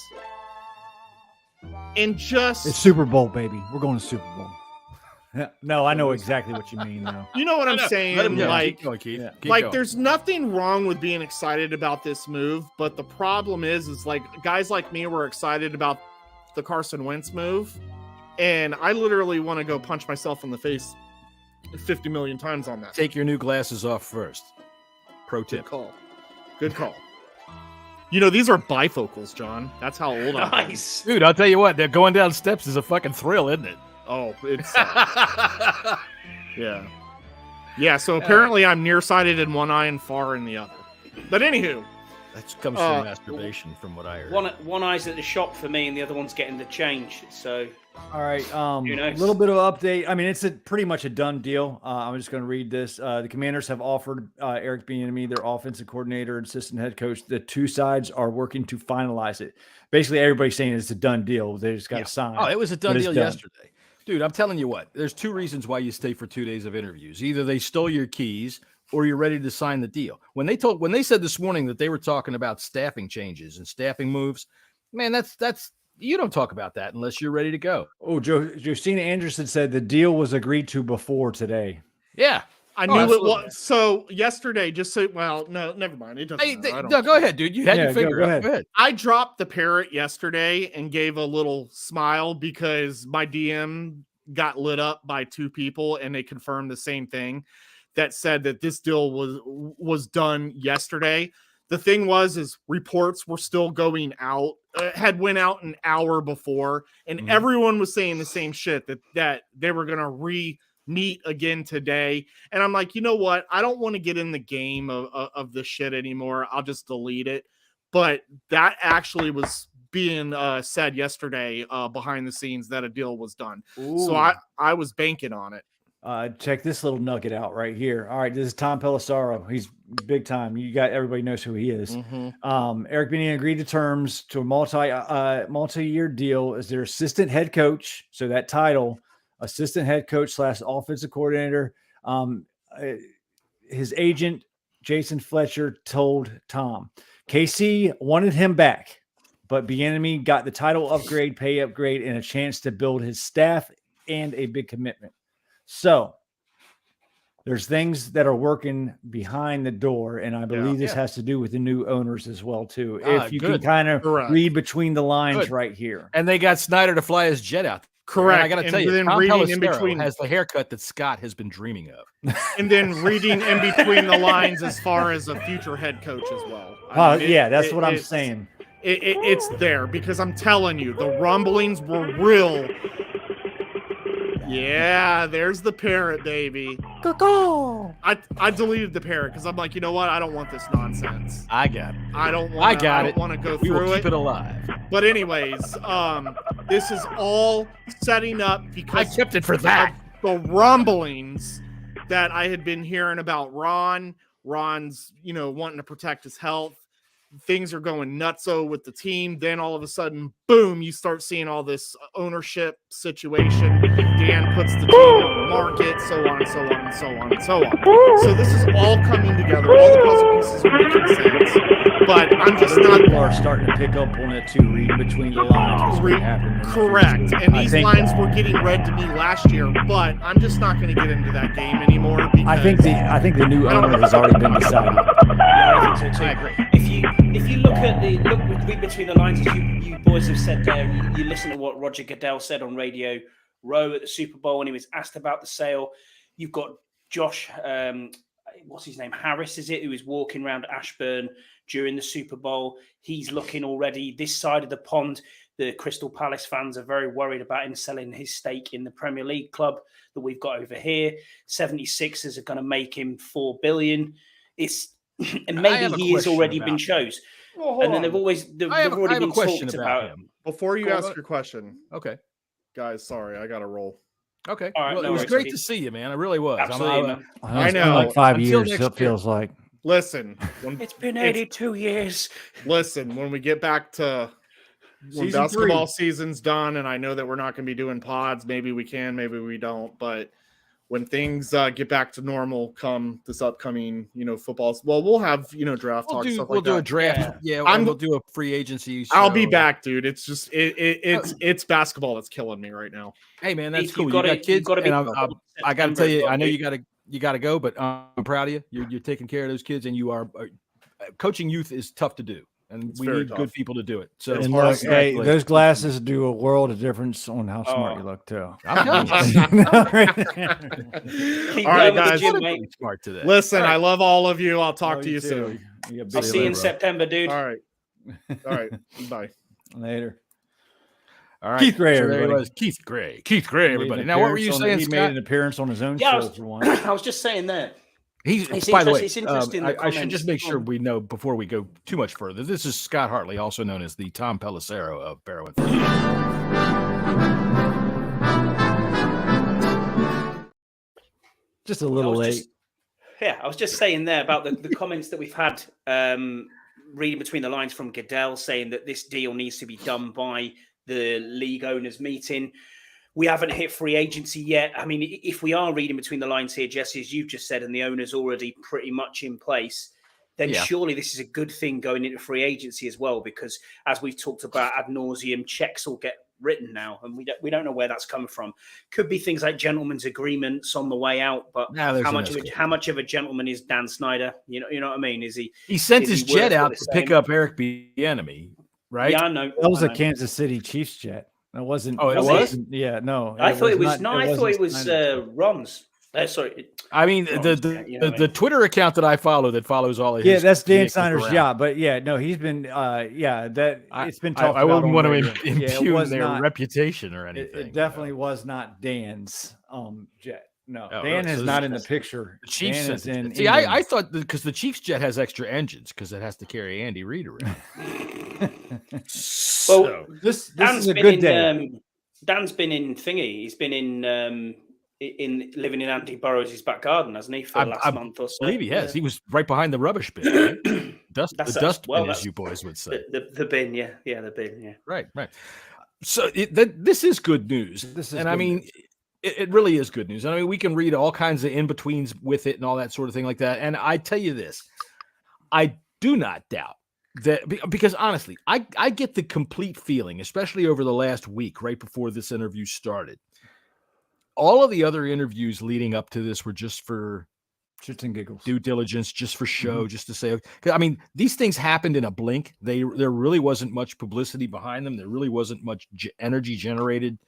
S7: and just...
S5: It's Super Bowl, baby. We're going to Super Bowl. No, I know exactly what you mean, though.
S7: You know what I'm saying? Like,
S1: Keep going.
S7: There's nothing wrong with being excited about this move, but the problem is like guys like me were excited about the Carson Wentz move, and I literally want to go punch myself in the face 50 million times on that.
S1: Take your new glasses off first. Pro tip.
S7: Good call. Good call. You know, these are bifocals, John. That's how old I am.
S6: Nice.
S1: Dude, I'll tell you what, they're going down steps is a fucking thrill, isn't it?
S7: Oh, it's yeah. Yeah, so apparently I'm nearsighted in one eye and far in the other. But anywho.
S1: That comes from masturbation, from what I heard.
S6: One eye's at the shop for me and the other one's getting the change. So
S5: all right,
S6: who knows?
S5: A little bit of update. I mean, it's pretty much a done deal. I'm just going to read this. The Commanders have offered Eric Bieniemy, their offensive coordinator and assistant head coach. The two sides are working to finalize it. Basically, everybody's saying it's a done deal. They just got to sign.
S1: Oh, it was a done deal yesterday. Dude, I'm telling you what, there's two reasons why you stay for 2 days of interviews. Either they stole your keys or you're ready to sign the deal. When they said this morning that they were talking about staffing changes and staffing moves, man, that's you don't talk about that unless you're ready to go.
S5: Oh, Josina Anderson said the deal was agreed to before today.
S1: Yeah.
S7: I knew it was. So yesterday, no, never mind. It doesn't matter.
S1: No, go ahead, dude. You had your finger up. Go ahead.
S7: I dropped the parrot yesterday and gave a little smile because my DM got lit up by two people and they confirmed the same thing that said that this deal was done yesterday. The thing is reports were still going out, had went out an hour before, and everyone was saying the same shit that they were going to meet again today. And I'm like, you know what? I don't want to get in the game of this shit anymore. I'll just delete it. But that actually was being said yesterday behind the scenes that a deal was done. Ooh. So I was banking on it.
S5: Check this little nugget out right here. All right, this is Tom Pelissaro. He's big time. Everybody knows who he is. Mm-hmm. Eric Bieniemy agreed to terms to a multi-year deal as their assistant head coach. So that title, assistant head coach / offensive coordinator. His agent, Jason Fletcher, told Tom, KC wanted him back, but Bieniemy got the title upgrade, pay upgrade, and a chance to build his staff and a big commitment. So there's things that are working behind the door, and I believe this has to do with the new owners as well, too. If you can kind of read between the lines right here.
S1: And they got Snyder to fly his jet out.
S7: Correct.
S1: I got to tell you, Tom Pelissaro has the haircut that Scott has been dreaming of.
S7: And then reading in between the lines as far as a future head coach as well.
S5: That's what I'm saying.
S7: It's there because I'm telling you, the rumblings were real. Yeah, there's the parrot, baby. I deleted the parrot because I'm like, you know what? I don't want this nonsense.
S1: I got it.
S7: I don't want to go through it.
S1: We will keep it alive.
S7: But anyways, this is all setting up because
S1: I kept it for that.
S7: The rumblings that I had been hearing about Ron's, wanting to protect his health. things are going nutso with the team. Then all of a sudden, boom, you start seeing all this ownership situation. Dan puts the team on the market, so on and so on and so on and so on. So this is all coming together. All the puzzle pieces are making sense. But I'm just not.
S5: People are starting to pick up on it too, reading between the lines.
S7: Correct. And these lines were getting read to me last year, but I'm just not going to get into that game anymore.
S5: I think the new owner has already been decided.
S6: Yeah, I think so too. I agree. If you read between the lines, as you boys have said there, you listen to what Roger Goodell said on Radio Row at the Super Bowl when he was asked about the sale. You've got Josh, what's his name, Harris, is it, who is walking around Ashburn during the Super Bowl. He's looking already this side of the pond. The Crystal Palace fans are very worried about him selling his stake in the Premier League club that we've got over here. 76ers are going to make him $4 billion. And maybe he has already been chose. And then they've already been talked about him.
S7: Before you ask your question.
S1: Okay.
S7: Guys, sorry, I got to roll.
S1: Okay.
S6: All right,
S1: well, it was great to see you, man. It really was.
S6: Absolutely, man.
S7: I know.
S5: Like 5 years, it feels like.
S7: Listen.
S6: It's been 82 years.
S7: Listen, when we get back to when basketball season's done, and I know that we're not going to be doing pods, maybe we can, maybe we don't, but when things get back to normal come this upcoming, football, well, we'll have, draft talk, stuff like that.
S1: We'll do a draft. Yeah, we'll do a free agency show.
S7: I'll be back, dude. It's just, it's basketball that's killing me right now.
S1: Hey, man, that's cool. You got kids, and I got to tell you, I know you got to go, but I'm proud of you. You're taking care of those kids, and you are coaching youth is tough to do. And we need good people to do it. So,
S5: and look, hey, those glasses do a world of difference on how smart you look, too.
S1: I'm telling you.
S7: All right, guys.
S1: Smart today.
S7: Listen, I love all of you. I'll talk to you soon.
S6: I'll see you in September, dude.
S7: All right. Bye.
S5: Later.
S1: All right.
S5: Keith Gray,
S1: everybody. Keith Gray, everybody. Now, what were you saying,
S5: He made an appearance on his own show for once.
S6: I was just saying that.
S1: By the way,
S6: it's interesting.
S1: I should just make sure we know before we go too much further. This is Scott Hartley, also known as the Tom Pelissero of Barrow and
S5: Just a little late.
S6: I was just saying there about the comments that we've had, reading between the lines from Goodell, saying that this deal needs to be done by the league owners meeting. We haven't hit free agency yet. I mean, if we are reading between the lines here, Jesse, as you've just said, and the owner's already pretty much in place, then surely this is a good thing going into free agency as well, because as we've talked about ad nauseum, checks will get written now, and we don't know where that's coming from. Could be things like gentlemen's agreements on the way out, but how much of a gentleman is Dan Snyder? You know what I mean? Is he? He
S1: sent his jet out to pick up Eric Bieniemy, right?
S6: Yeah, I know.
S5: That was a Kansas City Chiefs jet. It wasn't.
S1: Oh, it was?
S5: Yeah, no.
S6: I thought it was Ron's. Sorry.
S1: I mean, the Twitter account that I follow that follows all of his.
S5: Yeah, that's Dan Snyder's yacht. But yeah, no, he's been. It's been talked about.
S1: I wouldn't want to impugn their reputation or anything.
S5: It definitely was not Dan's jet. No, Dan is not in the picture.
S1: The Chiefs
S5: is in.
S1: See, I thought because the Chiefs jet has extra engines because it has to carry Andy Reid around.
S6: Well,
S5: this is a good day.
S6: Dan's been in thingy. He's been in living in Andy Burrows' back garden, hasn't he, for the last month or so?
S1: I believe he has. He was right behind the rubbish bin. Right? The dust bin, as you boys would say.
S6: The bin, yeah, the bin, yeah.
S1: Right. So this is good news. It really is good news. I mean, we can read all kinds of in-betweens with it and all that sort of thing like that. And I tell you this, I do not doubt that, because honestly, I get the complete feeling, especially over the last week, right before this interview started. All of the other interviews leading up to this were just for
S5: shits and giggles,
S1: due diligence, just for show, just to say, I mean, these things happened in a blink. There really wasn't much publicity behind them. There really wasn't much energy generated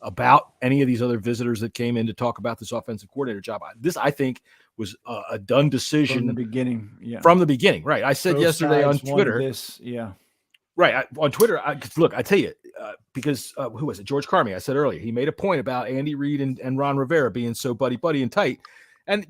S1: about any of these other visitors that came in to talk about this offensive coordinator job. This, I think, was a done decision
S5: from the beginning. Yeah,
S1: from the beginning. Right. I said yesterday on Twitter. Right. On Twitter, look, I tell you, because who was it? George Carmi. I said earlier, he made a point about Andy Reid and Ron Rivera being so buddy and tight. And,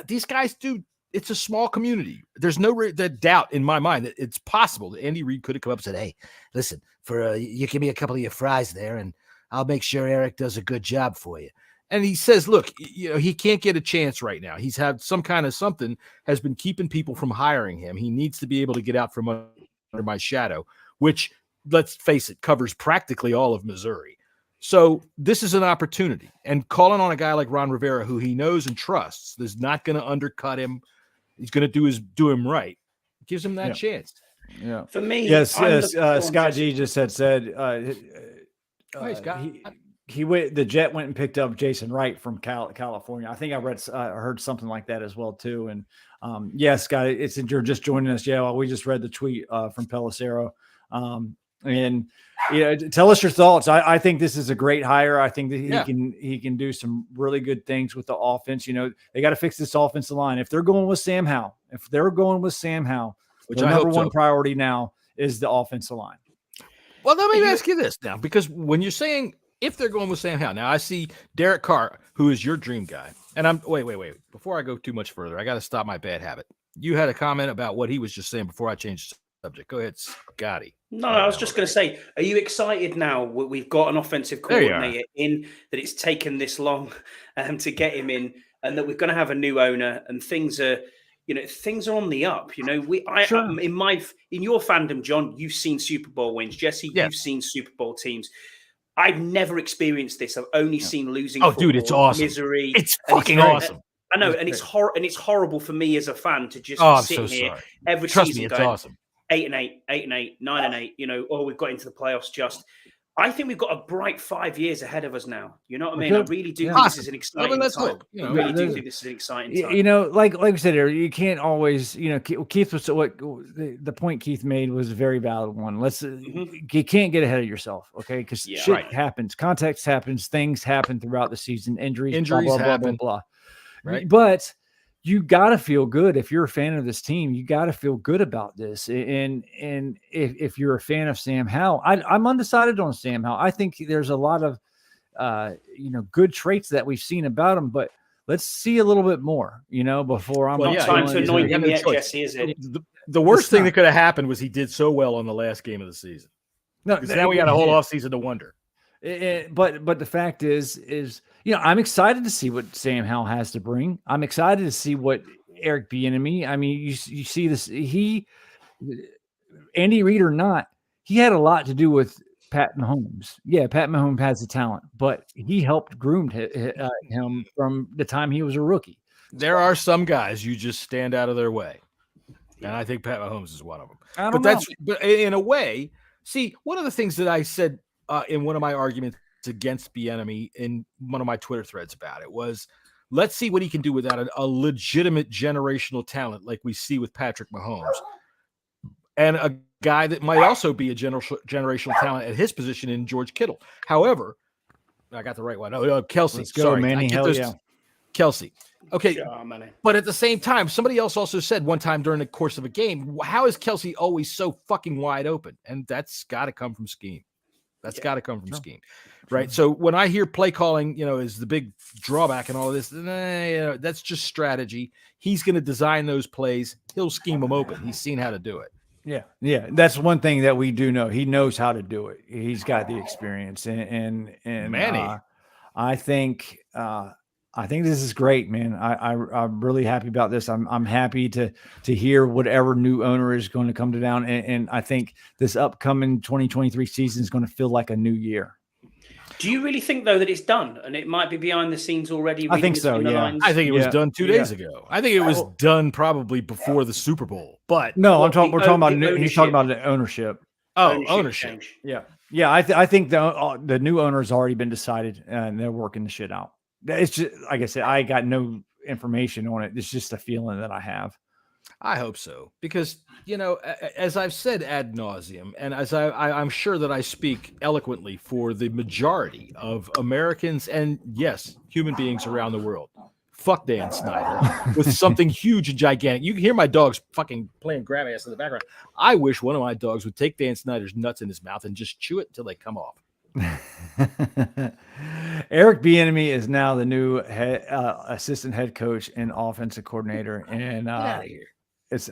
S1: these guys do. It's a small community. There's no doubt in my mind that it's possible that Andy Reid could have come up and said, hey, listen, you give me a couple of your fries there and I'll make sure Eric does a good job for you. And he says, look, he can't get a chance right now. He's had some kind of something has been keeping people from hiring him. He needs to be able to get out from under my shadow, which, let's face it, covers practically all of Missouri. So this is an opportunity. And calling on a guy like Ron Rivera, who he knows and trusts, is not going to undercut him. He's going to do him right. Gives him that chance.
S5: Yeah.
S6: For me,
S5: yes. Scott G just said the Jet went and picked up Jason Wright from California. I think I heard something like that as well too. And yes, Scott, you're just joining us. Yeah, well, we just read the tweet from Pelissero. And tell us your thoughts. I think this is a great hire. I think that he can do some really good things with the offense. They got to fix this offensive line. If they're going with Sam Howell, which the number one priority now is the offensive line.
S1: Well, let me ask you this now, because when you're saying if they're going with Sam Howell, now I see Derek Carr, who is your dream guy. And wait. Before I go too much further, I got to stop my bad habit. You had a comment about what he was just saying before I changed the subject. Go ahead, Scotty.
S6: No, I was just going to say, are you excited now? We've got an offensive coordinator in, that it's taken this long to get him in, and that we're going to have a new owner, and things are on the up. In your fandom, John, you've seen Super Bowl wins. Jesse, you've seen Super Bowl teams. I've never experienced this. I've only seen losing.
S1: Oh, dude, it's awesome.
S6: Misery.
S1: It's fucking awesome.
S6: I know, and it's horrible for me as a fan to just sit here every season
S1: it's
S6: going,
S1: awesome.
S6: 8-8, 8-8, 9-8. We've got into the playoffs. I think we've got a bright 5 years ahead of us now. You know what I mean? I really do think this is an exciting time. I really do think this is an exciting time.
S5: Like we said here, you can't always, Keith was the point Keith made was a very valid one. You can't get ahead of yourself, okay? Because shit happens, context happens, things happen throughout the season, injuries blah, blah,
S1: happen.
S5: Blah, blah, blah.
S1: Right.
S5: But you got to feel good. If you're a fan of this team, you got to feel good about this. And if you're a fan of Sam Howell, I'm undecided on Sam Howell. I think there's a lot of, good traits that we've seen about him, but let's see a little bit more, before I'm
S6: not time to anoint him yet, Jesse, is it?
S1: The worst thing that could have happened was he did so well on the last game of the season. No, because now we got a whole offseason to wonder.
S5: But the fact is, I'm excited to see what Sam Howell has to bring. I'm excited to see what Eric Bieniemy. I mean, you see this. Andy Reid or not, he had a lot to do with Pat Mahomes. Yeah, Pat Mahomes has the talent, but he helped groom him from the time he was a rookie.
S1: There are some guys you just stand out of their way, and I think Pat Mahomes is one of them. But in a way, see, one of the things that I said in one of my arguments against Bieniemy in one of my Twitter threads about it was, let's see what he can do without a legitimate generational talent like we see with Patrick Mahomes, and a guy that might also be a generational talent at his position in George Kittle. However, I got the right one. Kelsey.
S5: Let's go, Manny. Hell yeah.
S1: Kelsey. Okay. But at the same time, somebody else also said one time during the course of a game, how is Kelsey always so fucking wide open? And that's got to come from scheme. That's got to come from scheme, right? So when I hear play calling, is the big drawback and all of this, that's just strategy. He's going to design those plays. He'll scheme them open. He's seen how to do it.
S5: Yeah. That's one thing that we do know. He knows how to do it. He's got the experience, and
S1: Manny.
S5: I think this is great, man. I'm really happy about this. I'm happy to hear whatever new owner is going to come to town, and I think this upcoming 2023 season is going to feel like a new year.
S6: Do you really think though that it's done and it might be behind the scenes already?
S5: I think so. Yeah,
S1: I think it was done 2 days ago. I think it was done probably before the Super Bowl. But
S5: no, we're talking about. He's talking about the ownership.
S1: Ownership.
S5: Yeah. I think the new owner has already been decided, and they're working the shit out. It's just, like I said, I got no information on it. It's just a feeling that I have.
S1: I hope so, because, as I've said ad nauseum, and as I'm sure that I speak eloquently for the majority of Americans and, yes, human beings around the world. Fuck Dan Snyder with something huge and gigantic. You can hear my dogs fucking playing grab ass in the background. I wish one of my dogs would take Dan Snyder's nuts in his mouth and just chew it until they come off.
S5: Eric Bieniemy is now the new assistant head coach and offensive coordinator, and
S1: get out of here.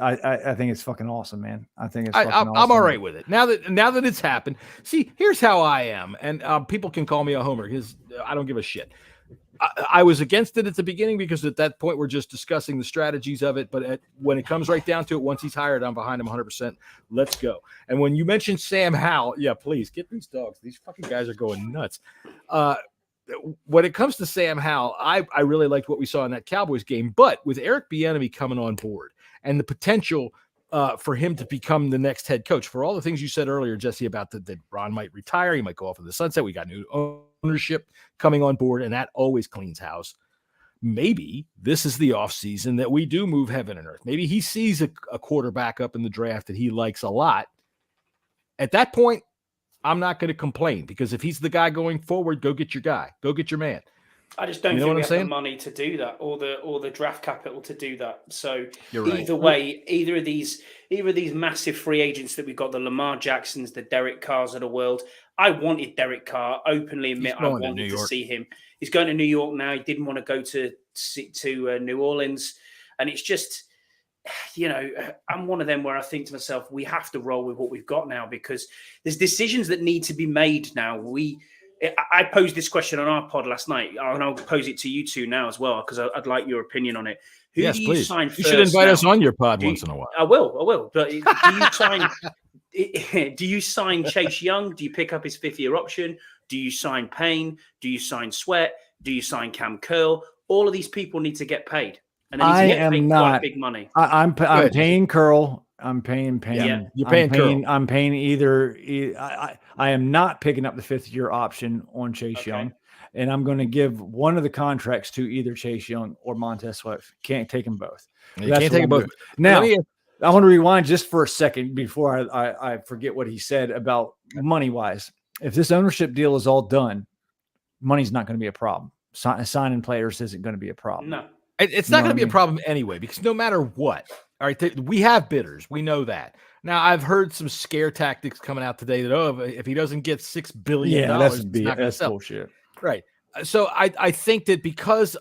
S5: I think it's fucking awesome, man. I think it's fucking awesome.
S1: I'm all right with it now that it's happened. See, here's how I am, and people can call me a homer because I don't give a shit. I was against it at the beginning because at that point we're just discussing the strategies of it. But when it comes right down to it, once he's hired, I'm behind him 100%. Let's go. And when you mentioned Sam Howell, yeah, please get these dogs. These fucking guys are going nuts. When it comes to Sam Howell, I really liked what we saw in that Cowboys game. But with Eric Bieniemy coming on board and the potential for him to become the next head coach, for all the things you said earlier, Jesse, about that Ron might retire, he might go off in the sunset. We got new ownership coming on board, and that always cleans house. Maybe this is the offseason that we do move heaven and earth. Maybe he sees a quarterback up in the draft that he likes a lot. At that point, I'm not going to complain, because if he's the guy going forward, go get your guy. Go get your man.
S6: I just don't think we have the money to do that, or the draft capital to do that. So either way, either of these massive free agents that we've got, the Lamar Jacksons, the Derek Carrs of the world. I wanted Derek Carr, openly admit I wanted to see him. He's going to New York now. He didn't want to go to New Orleans, and it's just, I'm one of them where I think to myself, we have to roll with what we've got now, because there's decisions that need to be made now. I posed this question on our pod last night, and I'll pose it to you two now as well, because I'd like your opinion on it. Who do you sign first?
S1: You should invite us on your pod once in a while.
S6: I will. But do you sign Chase Young? Do you pick up his 5th-year option? Do you sign Payne? Do you sign Sweat? Do you sign Cam Curl? All of these people need to get paid, and they need to get paid quite big money.
S5: I'm paying Curl. I'm paying Payne.
S6: Yeah.
S1: You're paying Curl.
S5: I'm paying either. I am not picking up the 5th-year option on Chase Young, and I'm going to give one of the contracts to either Chase Young or Montez Sweat. Can't take them both.
S1: You can't take them both.
S5: Now, I want to rewind just for a second before I forget what he said about money-wise. If this ownership deal is all done, money's not going to be a problem. Signing players isn't going to be a problem.
S6: No.
S1: It's not going to be a problem anyway, because no matter what, all right, we have bidders. We know that. Now, I've heard some scare tactics coming out today that, if he doesn't get $6 billion,
S5: that's bullshit.
S1: Right. So I think that because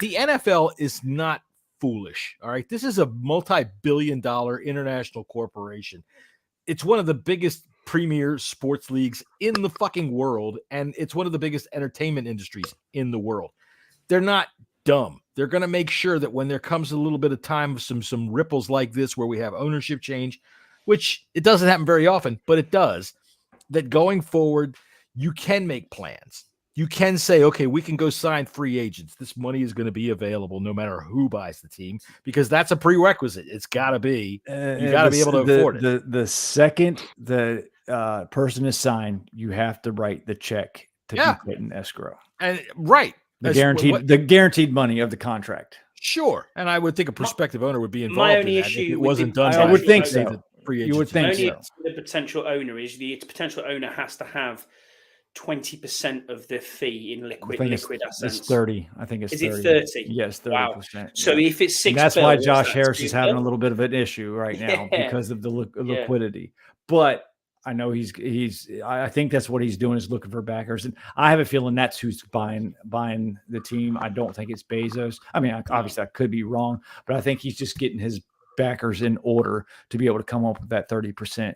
S1: the NFL is not foolish, all right, this is a multi-billion-dollar international corporation. It's one of the biggest premier sports leagues in the fucking world, and it's one of the biggest entertainment industries in the world. They're not dumb. They're going to make sure that when there comes a little bit of time of some ripples like this, where we have ownership change, which it doesn't happen very often, but it does, that going forward, you can make plans. You can say, okay, we can go sign free agents. This money is going to be available no matter who buys the team, because that's a prerequisite. It's got to be. You got to be able to afford it.
S5: The second the person is signed, you have to write the check to keep it in escrow.
S1: And right.
S5: The guaranteed money of the contract.
S1: Sure. And I would think a prospective owner would be involved.
S6: My only
S1: in that
S6: issue
S1: if it wasn't done.
S5: I would think so.
S1: You would think so.
S6: The potential owner is the potential owner has to have 20% of the fee in liquid assets.
S5: It's 30. I think it's 30.
S6: Is it 30?
S5: Yes, 30%.
S6: Wow. So if it's 6,
S5: and that's why Josh Harris is having a little bit of an issue right now because of the liquidity. But I know I think that's what he's doing, is looking for backers. And I have a feeling that's who's buying the team. I don't think it's Bezos. I mean, obviously I could be wrong, but I think he's just getting his backers in order to be able to come up with that 30%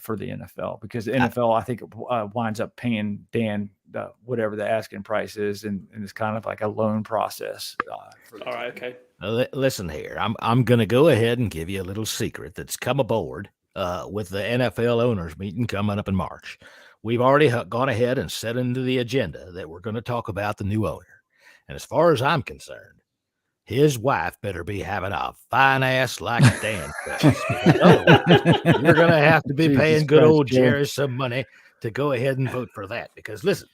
S5: for the NFL, because the NFL, I think, winds up paying Dan whatever the asking price is, and it's kind of like a loan process.
S6: All right, okay.
S8: Listen here, I'm going to go ahead and give you a little secret that's come aboard with the NFL owners meeting coming up in March. We've already gone ahead and set into the agenda that we're going to talk about the new owner. And as far as I'm concerned, his wife better be having a fine ass like Dan does. You're going to have to be paying good old Jerry some money to go ahead and vote for that. Because listen,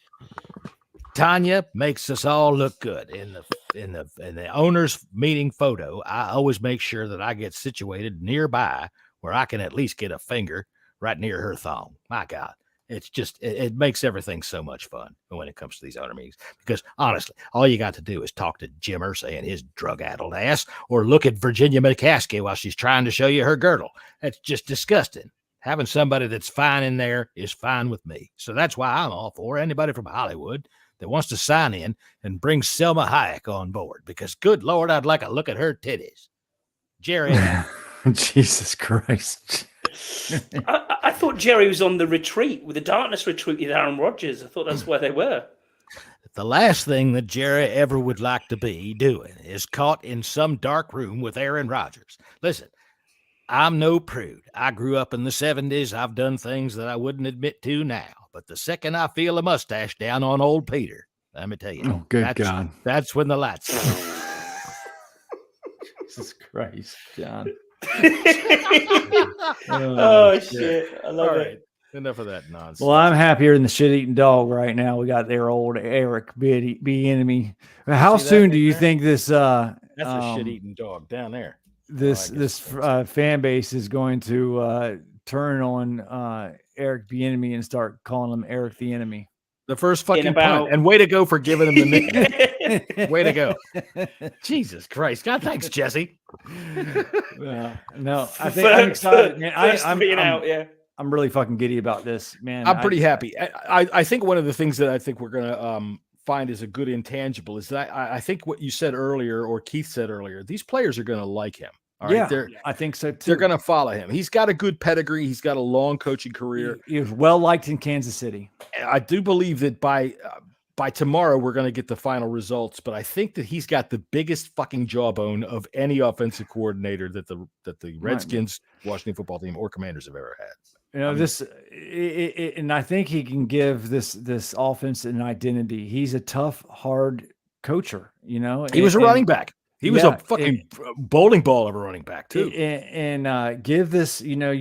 S8: Tanya makes us all look good in the owners meeting photo. I always make sure that I get situated nearby where I can at least get a finger right near her thong. My God. It's just, it makes everything so much fun when it comes to these owner meetings, because honestly, all you got to do is talk to Jim Irsay and his drug-addled ass, or look at Virginia McCaskey while she's trying to show you her girdle. That's just disgusting. Having somebody that's fine in there is fine with me. So that's why I'm all for anybody from Hollywood that wants to sign in and bring Selma Hayek on board, because good Lord, I'd like a look at her titties. Jerry.
S5: Jesus Christ.
S6: I thought Jerry was on the retreat, with the darkness retreat with Aaron Rodgers. I thought that's where they were.
S8: The last thing that Jerry ever would like to be doing is caught in some dark room with Aaron Rodgers. Listen, I'm no prude. I grew up in the 70s. I've done things that I wouldn't admit to now. But the second I feel a mustache down on old Peter, let me tell you.
S5: Oh, good God.
S8: That's when the lights go.
S5: Jesus Christ, John.
S6: Oh, shit. I love
S1: All
S6: it.
S1: right. Enough of that nonsense.
S5: Well, I'm happier than the shit-eating dog right now. We got their old Eric B enemy. How
S1: See that
S5: soon do
S1: right
S5: you
S1: there?
S5: think this
S1: That's a shit-eating dog down there.
S5: this fan base is going to turn on Eric the enemy and start calling him Eric the enemy?
S1: The first fucking
S6: about-
S1: punt. And way to go for giving him the nickname. Way to go. Jesus Christ. God, thanks, Jesse.
S5: No, I think I'm excited, man. I'm
S6: out, yeah.
S5: I'm really fucking giddy about this, man.
S1: I'm pretty happy. I think one of the things that I think we're going to find is a good intangible is that I think what you said earlier, or Keith said earlier, these players are going to like him. All right.
S5: Yeah, I think so too.
S1: They're going to follow him. He's got a good pedigree. He's got a long coaching career.
S5: He was well liked in Kansas City.
S1: I do believe that by tomorrow we're going to get the final results, but I think that he's got the biggest fucking jawbone of any offensive coordinator that the Redskins, Washington football team, or Commanders have ever had.
S5: You know, and I think he can give this offense an identity. He's a tough, hard coacher. You know,
S1: He was a running back. He was a fucking bowling ball of a running back too.
S5: And give this, you know,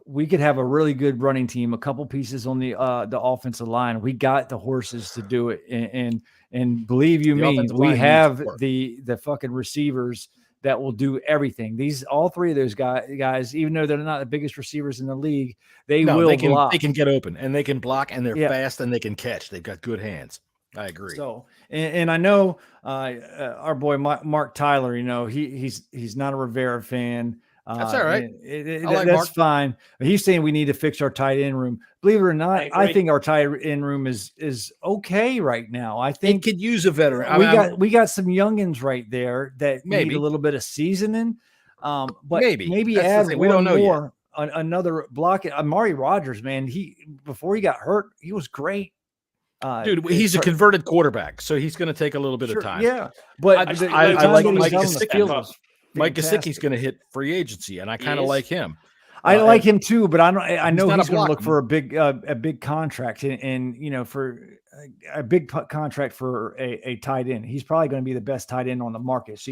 S5: we could have a really good running team, a couple pieces on the offensive line. We got the horses to do it, and believe you me, we have the fucking receivers that will do everything. All three of those guys, even though they're not the biggest receivers in the league, they block.
S1: They can get open and they can block, and they're fast and they can catch. They've got good hands. I agree.
S5: So, and I know our boy Mark Tyler, you know, he's not a Rivera fan.
S1: That's all right.
S5: That's Mark. Fine. But he's saying we need to fix our tight end room. Believe it or not, I think our tight end room is okay right now. I think
S1: it could use a veteran.
S5: We got some youngins right there that need a little bit of seasoning. But maybe add
S1: we don't know
S5: more. Another block. Amari Rodgers, man, before he got hurt, he was great.
S1: Dude, he's a converted quarterback, so he's going to take a little bit of time.
S5: Yeah, but
S1: I like Mike Gesicki. Mike Gesicki's going to hit free agency, and I kind of like him.
S5: I like him too, but I know he's going to look for a big contract, and you know, for a big contract for a tight end. He's probably going to be the best tight end on the market. So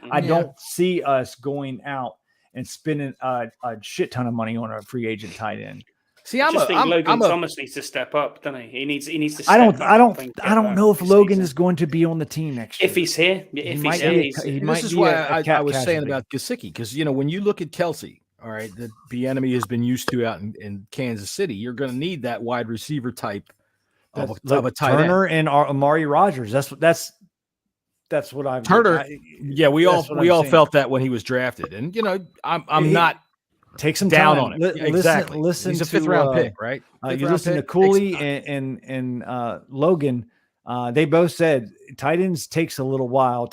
S5: I don't see us going out and spending a shit ton of money on a free agent tight end.
S6: See, I think Logan Thomas needs to step up, doesn't he? He needs to. Step
S5: I
S6: don't
S5: know if Logan is going to be on the team next year.
S6: If he's here,
S1: this is why I was saying about Gesicki, because you know when you look at Kelsey, all right, that the enemy has been used to out in Kansas City, you're going to need that wide receiver type of a tight
S5: Turner
S1: end.
S5: And Amari Rodgers. That's what I've
S1: Turner. We all felt that when he was drafted, and you know I'm not.
S5: Take some
S1: down
S5: time.
S1: on it. Exactly.
S5: Listen
S1: He's a
S5: to
S1: fifth round pick, right?
S5: You listen to Cooley and Logan. They both said tight ends takes a little while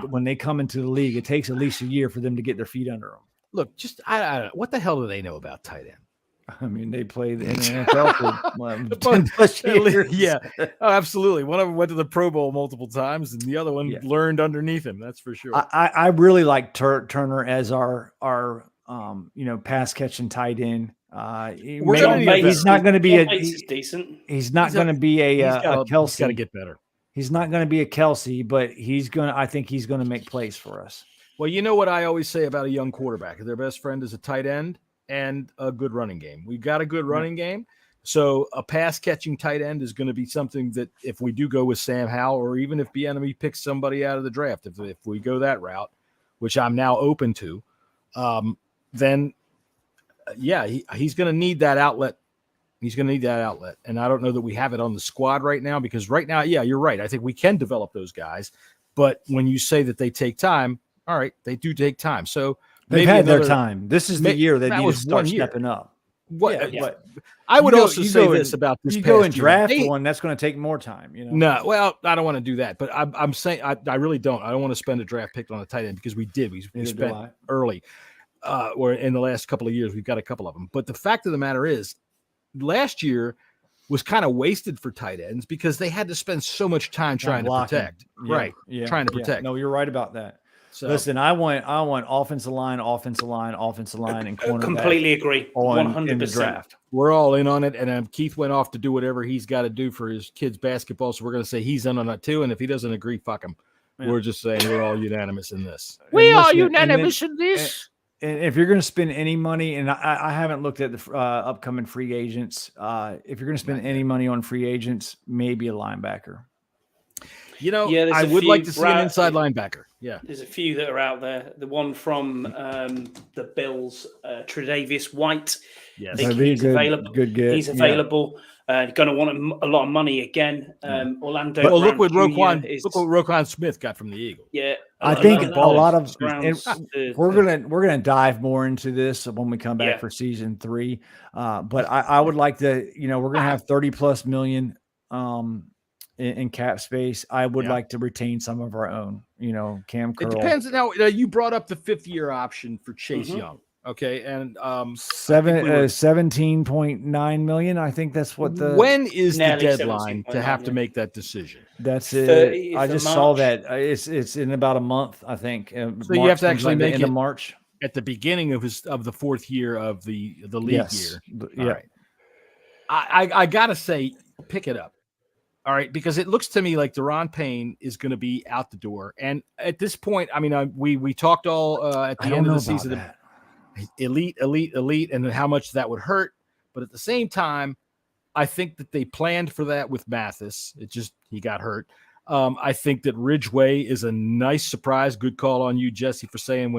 S5: when they come into the league. It takes at least a year for them to get their feet under them.
S1: Look, I what the hell do they know about tight end?
S5: I mean, they played in the NFL for 10 plus years.
S1: Yeah, absolutely. One of them went to the Pro Bowl multiple times, and the other one learned underneath him. That's for sure.
S5: I really like Turner as our pass catching tight end. He's not going to be
S6: decent.
S5: He's not going to be a Kelsey.
S1: He's got to get better.
S5: He's not going to be a Kelsey, but I think he's going to make plays for us.
S1: Well, you know what I always say about a young quarterback: their best friend is a tight end and a good running game. We've got a good running game, so a pass catching tight end is going to be something that if we do go with Sam Howell, or even if Bieniemy picks somebody out of the draft, if we go that route, which I'm now open to. Then he's going to need that outlet. He's going to need that outlet. And I don't know that we have it on the squad right now, because right now, you're right. I think we can develop those guys. But when you say that they take time, all right, they do take time. So
S5: they've had their time. This is the year they need to start stepping up.
S1: I would also say this about this.
S5: You go and draft one, that's going to take more time. You know?
S1: No, well, I don't want to do that, but I'm saying I really don't. I don't want to spend a draft pick on a tight end, because we spent early. Or in the last couple of years, we've got a couple of them. But the fact of the matter is, last year, was kind of wasted for tight ends because they had to spend so much time trying to protect. Trying to protect.
S5: No, you're right about that.
S1: So,
S5: listen, I want offensive line, and cornerback.
S6: Completely agree. 100%.
S5: In the draft.
S1: We're all in on it, and Keith went off to do whatever he's got to do for his kids' basketball, so we're going to say he's in on it too, and if he doesn't agree, fuck him. Yeah. We're just saying we're all unanimous in this.
S8: We are unanimous in this.
S5: And if you're going to spend any money, and I haven't looked at the upcoming free agents, if you're going to spend any money on free agents, maybe a linebacker.
S1: You know, I would like to see an inside linebacker. Yeah.
S6: There's a few that are out there. The one from the Bills, Tre'Davious White.
S1: Yes.
S6: He's available.
S5: Good.
S6: He's available. Going to want a lot of money again. Orlando.
S1: Well, look what Roquan Smith got from the Eagles.
S6: Yeah.
S5: I think a lot of we're gonna dive more into this when we come back for season 3. But I would like to, we're gonna have 30+ million in cap space. I would like to retain some of our own, Cam Curl.
S1: It depends. Now you brought up the 5th-year option for Chase Young. Okay. And
S5: 17.9 million. I think that's what
S1: when is the deadline to have to make that decision?
S5: That's it. I just saw that it's in about a month, I think.
S1: So you have to actually make it
S5: in March
S1: at the beginning of the 4th year of the league year.
S5: Yeah.
S1: All right. I gotta say, pick it up. All right, because it looks to me like Daron Payne is going to be out the door, and at this point, I mean, we talked all at the end of the season, elite, and how much that would hurt. But at the same time, I think that they planned for that with Mathis. He got hurt. I think that Ridgeway is a nice surprise. Good call on you, Jesse, for saying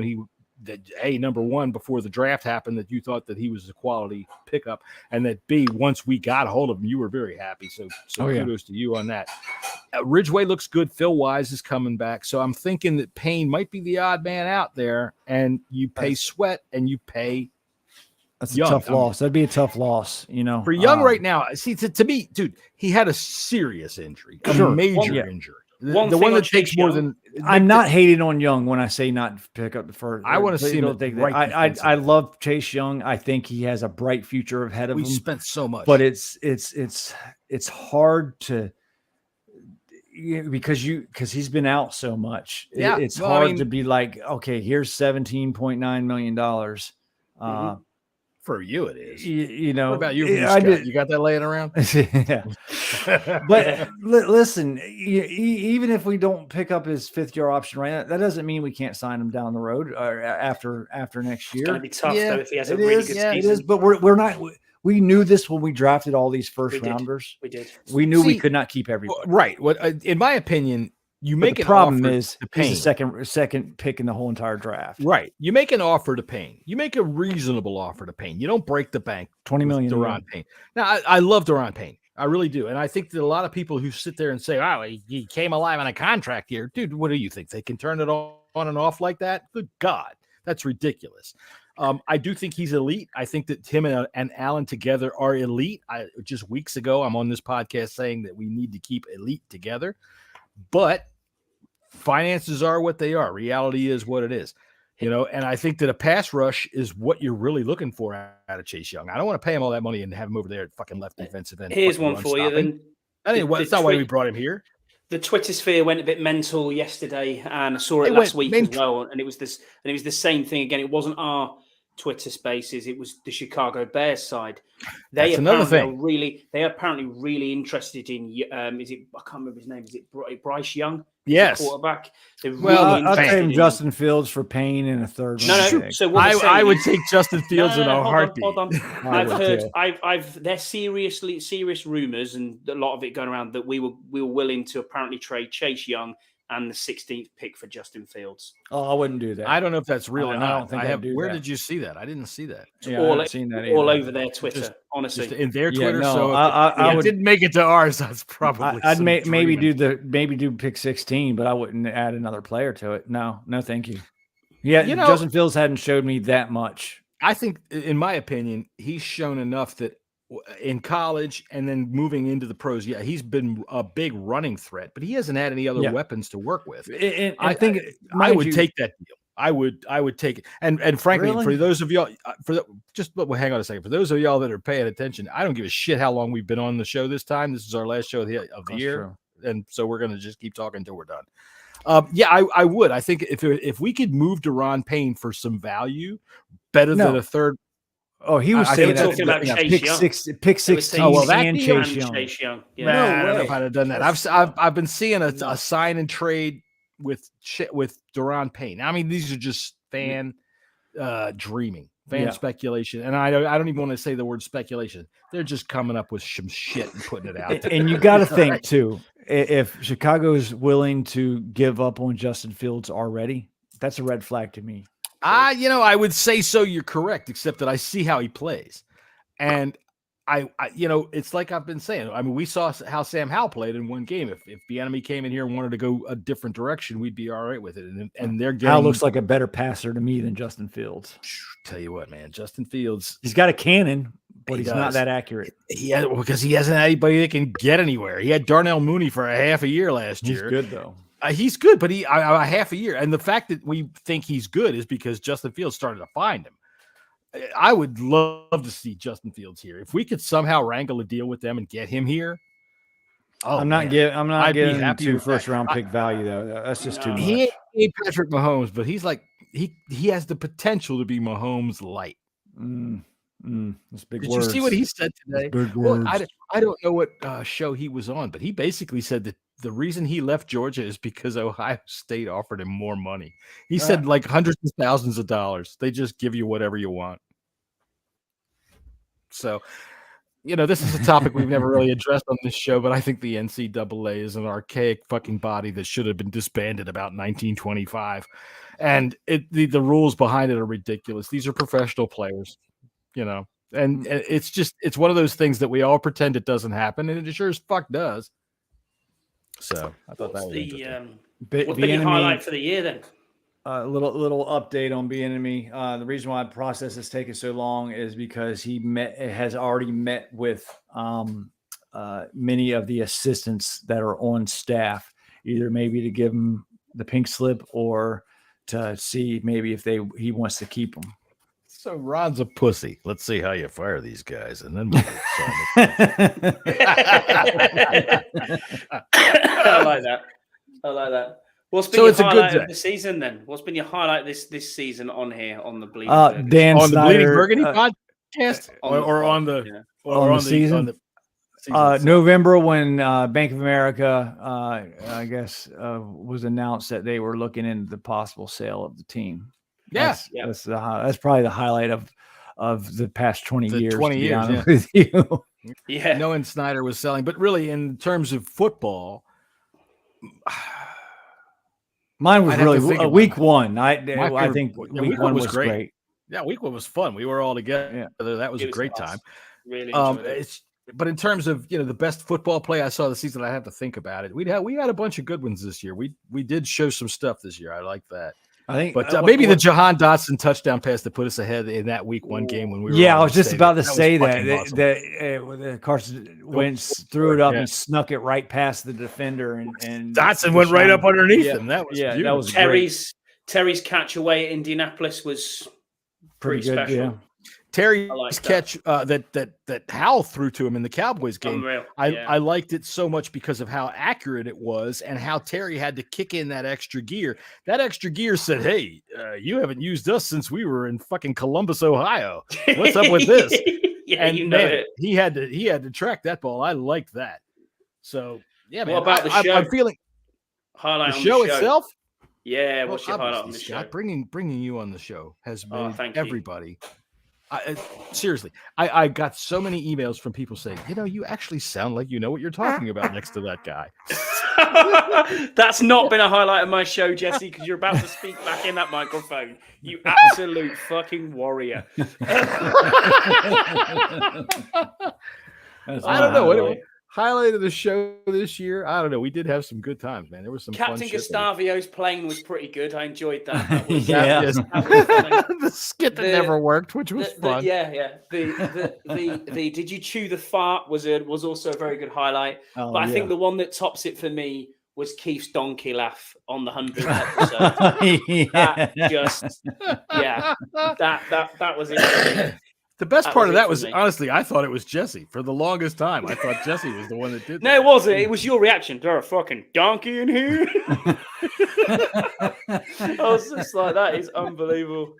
S1: number one, before the draft happened, that you thought that he was a quality pickup, and that B, once we got a hold of him, you were very happy. So kudos to you on that. Ridgeway looks good. Phil Wise is coming back. So I'm thinking that Payne might be the odd man out there, and you pay Sweat and you pay
S5: That's Young. A tough loss. That'd be a tough loss, For
S1: Young right now, see, to me, dude, he had a serious injury, a major injury. The one that takes more than
S5: I'm not hating on Young when I say not pick up the first.
S1: I want to see him.
S5: I love Chase Young. I think he has a bright future ahead of him.
S1: We spent so much,
S5: but it's hard to because he's been out so much.
S1: Yeah,
S5: it's hard to be like, okay, here's $17.9 million.
S1: For you, it is.
S5: What
S1: about you? You got that laying around?
S5: Yeah. But listen, even if we don't pick up his 5th-year option right now, that doesn't mean we can't sign him down the road or after next year.
S6: It's going to be tough though if he has a really good season.
S5: It is, but we're not. We knew this when we drafted all these rounders.
S6: We did.
S5: We knew we could not keep everybody.
S1: Right. What in my opinion. You make
S5: the
S1: an
S5: problem
S1: offer
S5: is
S1: to Payne.
S5: He's the second pick in the whole entire draft.
S1: Right. You make an offer to Payne. You make a reasonable offer to Payne. You don't break the bank.
S5: $20 million.
S1: Daron Payne. Now, I love Daron Payne. I really do. And I think that a lot of people who sit there and say, "Oh, he came alive on a contract here." Dude, what do you think? They can turn it on and off like that? Good God. That's ridiculous. I do think he's elite. I think that him and Allen together are elite. Just weeks ago, I'm on this podcast saying that we need to keep elite together. But finances are what they are. Reality is what it is, and I think that a pass rush is what you're really looking for out of Chase Young. I don't want to pay him all that money and have him over there at fucking left defensive end.
S6: Here's one for you. Then
S1: that's not why we brought him here.
S6: The Twitter sphere went a bit mental yesterday, and I saw it last week as well. And it was the same thing again. It wasn't our Twitter Spaces; it was the Chicago Bears side. They are apparently really interested in. I can't remember his name. Is it Bryce Young?
S1: Yes,
S6: quarterback.
S5: I'll take Justin Fields for Payne in a third.
S6: No. So
S1: I would take Justin Fields in a heartbeat.
S6: Hold on. I've heard. There's serious rumors, and a lot of it going around that we were willing to apparently trade Chase Young and the 16th pick for Justin Fields.
S5: Oh, I wouldn't do that.
S1: I don't know if that's real or not.
S5: I don't think I'd do
S1: where
S5: that.
S1: did you see that? I didn't see that.
S5: Yeah, I haven't seen that either.
S6: All over their Twitter, honestly.
S1: Just in their Twitter.
S5: No,
S1: so
S5: I
S1: it didn't make it to ours. That's probably.
S5: I'd maybe do pick 16, but I wouldn't add another player to it. No, thank you. Yeah, Justin Fields hadn't showed me that much.
S1: I think, in my opinion, he's shown enough that in college and then moving into the pros, he's been a big running threat, but he hasn't had any other weapons to work with.
S5: I think
S1: I would take that deal. I would take it. And frankly,
S5: Really?
S1: for those of y'all, hang on a second. For those of y'all that are paying attention, I don't give a shit how long we've been on the show this time. This is our last show of the year.
S5: True.
S1: And so we're going to just keep talking until we're done. I would. I think if we could move Daron Payne for some value, better than a third.
S5: Oh, he was saying that.
S6: talking about
S5: pick 16.
S1: Oh, well, that
S5: and Chase Young.
S6: Yeah.
S1: No, I don't know if I'd have done that. I've been seeing a sign and trade with Daron Payne. I mean, these are just fan dreaming, speculation, and I don't even want to say the word speculation. They're just coming up with some shit and putting it out.
S5: And you got to think too, if Chicago is willing to give up on Justin Fields already, that's a red flag to me.
S1: I would say so. You're correct, except that I see how he plays, and I it's like I've been saying. I mean, we saw how Sam Howell played in one game. If the enemy came in here and wanted to go a different direction, we'd be all right with it. And they're getting.
S5: Howell looks like a better passer to me than Justin Fields.
S1: Tell you what, man, Justin Fields.
S5: He's got a cannon, but he's not that accurate.
S1: Because he hasn't had anybody that can get anywhere. He had Darnell Mooney for a half a year last year.
S5: He's good though.
S1: He's good, but a half a year. And the fact that we think he's good is because Justin Fields started to find him. I would love to see Justin Fields here. If we could somehow wrangle a deal with them and get him here.
S5: I'm not getting him to first round pick value though. That's just too much.
S1: He ain't Patrick Mahomes, but he's like he has the potential to be Mahomes light.
S5: That's big
S1: Did
S5: words.
S1: you see what he said today?
S5: Big words.
S1: I don't know what show he was on, but he basically said that the reason he left Georgia is because Ohio State offered him more money. He said like hundreds of thousands of dollars. They just give you whatever you want. So, this is a topic we've never really addressed on this show, but I think the NCAA is an archaic fucking body that should have been disbanded about 1925. And the rules behind it are ridiculous. These are professional players, and it's one of those things that we all pretend it doesn't happen, and it sure as fuck does. So I thought that was interesting.
S6: What's been your highlight for the year then?
S5: A little update on Bieniemy. The reason why the process has taken so long is because he has already met with many of the assistants that are on staff, either maybe to give him the pink slip or to see maybe if he wants to keep them.
S8: So Ron's a pussy. Let's see how you fire these guys, and then
S6: I like that. What's been your highlight of the season then? What's been your highlight this season on here on the Bleeding Burgundy?
S5: Dan
S1: on
S5: Snyder,
S1: the Bleeding Burgundy podcast, or on the season?
S5: November when Bank of America, I guess, was announced that they were looking into the possible sale of the team. That's probably the highlight of the past 20 years.
S1: 20 years,
S5: with you.
S6: Yeah,
S1: knowing Snyder was selling, but really in terms of football,
S5: mine was really week one. I think
S1: week one was great. Yeah, week one was fun. We were all together. Yeah. That was a great time.
S6: Really enjoyed it.
S1: But in terms of the best football play I saw this season, I have to think about it. We had a bunch of good ones this year. We did show some stuff this year. I like that.
S5: I think,
S1: but maybe the Jahan Dotson touchdown pass that put us ahead in that week one game when we were.
S5: Yeah, I was just about to say that Carson Wentz threw it up and snuck it right past the defender, and
S1: Dotson went right up underneath him. That was beautiful.
S5: That was
S6: Terry's catch away at Indianapolis was pretty
S5: good,
S6: special.
S5: Yeah.
S1: Terry's catch that Howell threw to him in the Cowboys game.
S6: Unreal.
S1: I liked it so much because of how accurate it was and how Terry had to kick in that extra gear. That extra gear said, "Hey, you haven't used us since we were in fucking Columbus, Ohio. What's up with this?"
S6: And
S1: he had to track that ball. I liked that. So yeah, man.
S6: What about the show?
S1: I'm feeling
S6: highlight
S1: the
S6: on
S1: show
S6: the show
S1: itself.
S6: Yeah, what's your highlight on the show?
S1: Bringing you on the show has made everybody. Seriously, I got so many emails from people saying, you actually sound like you know what you're talking about next to that guy.
S6: That's not been a highlight of my show, Jesse, because you're about to speak back in that microphone. You absolute fucking warrior.
S1: I don't know. Highlight of the show this year, I don't know. We did have some good times, man. There was some
S6: Captain
S1: fun
S6: Gustavio's plane was pretty good. I enjoyed that. That was,
S1: the skit that never worked, which was fun.
S6: The did you chew the fart was also a very good highlight. But I think the one that tops it for me was Keith's donkey laugh on the 100th episode. That was it.
S1: The best part of that was, honestly, I thought it was Jesse. For the longest time, I thought Jesse was the one that did that.
S6: No, it wasn't. It was your reaction. There's a fucking donkey in here. I was just like, that is unbelievable.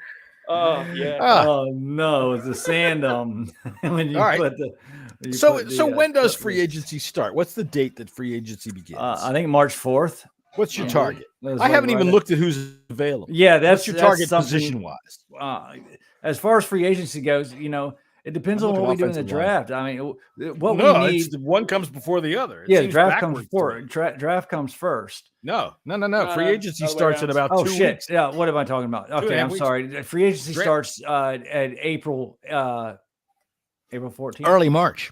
S6: Oh, yeah.
S5: Oh, no. It's a sand. When you put the...
S1: So when does free agency start? What's the date that free agency begins?
S5: I think March 4th.
S1: What's your target? I haven't even looked at who's available.
S5: Yeah,
S1: what's your target position-wise?
S5: As far as free agency goes, it depends on what we do in the draft. I mean, what we need.
S1: One comes before the other.
S5: The draft comes before. Draft comes first.
S1: No. Free agency starts in about 2 weeks.
S5: Yeah, what am I talking about? Okay, I'm sorry. Free agency starts at April 14th.
S1: Early March.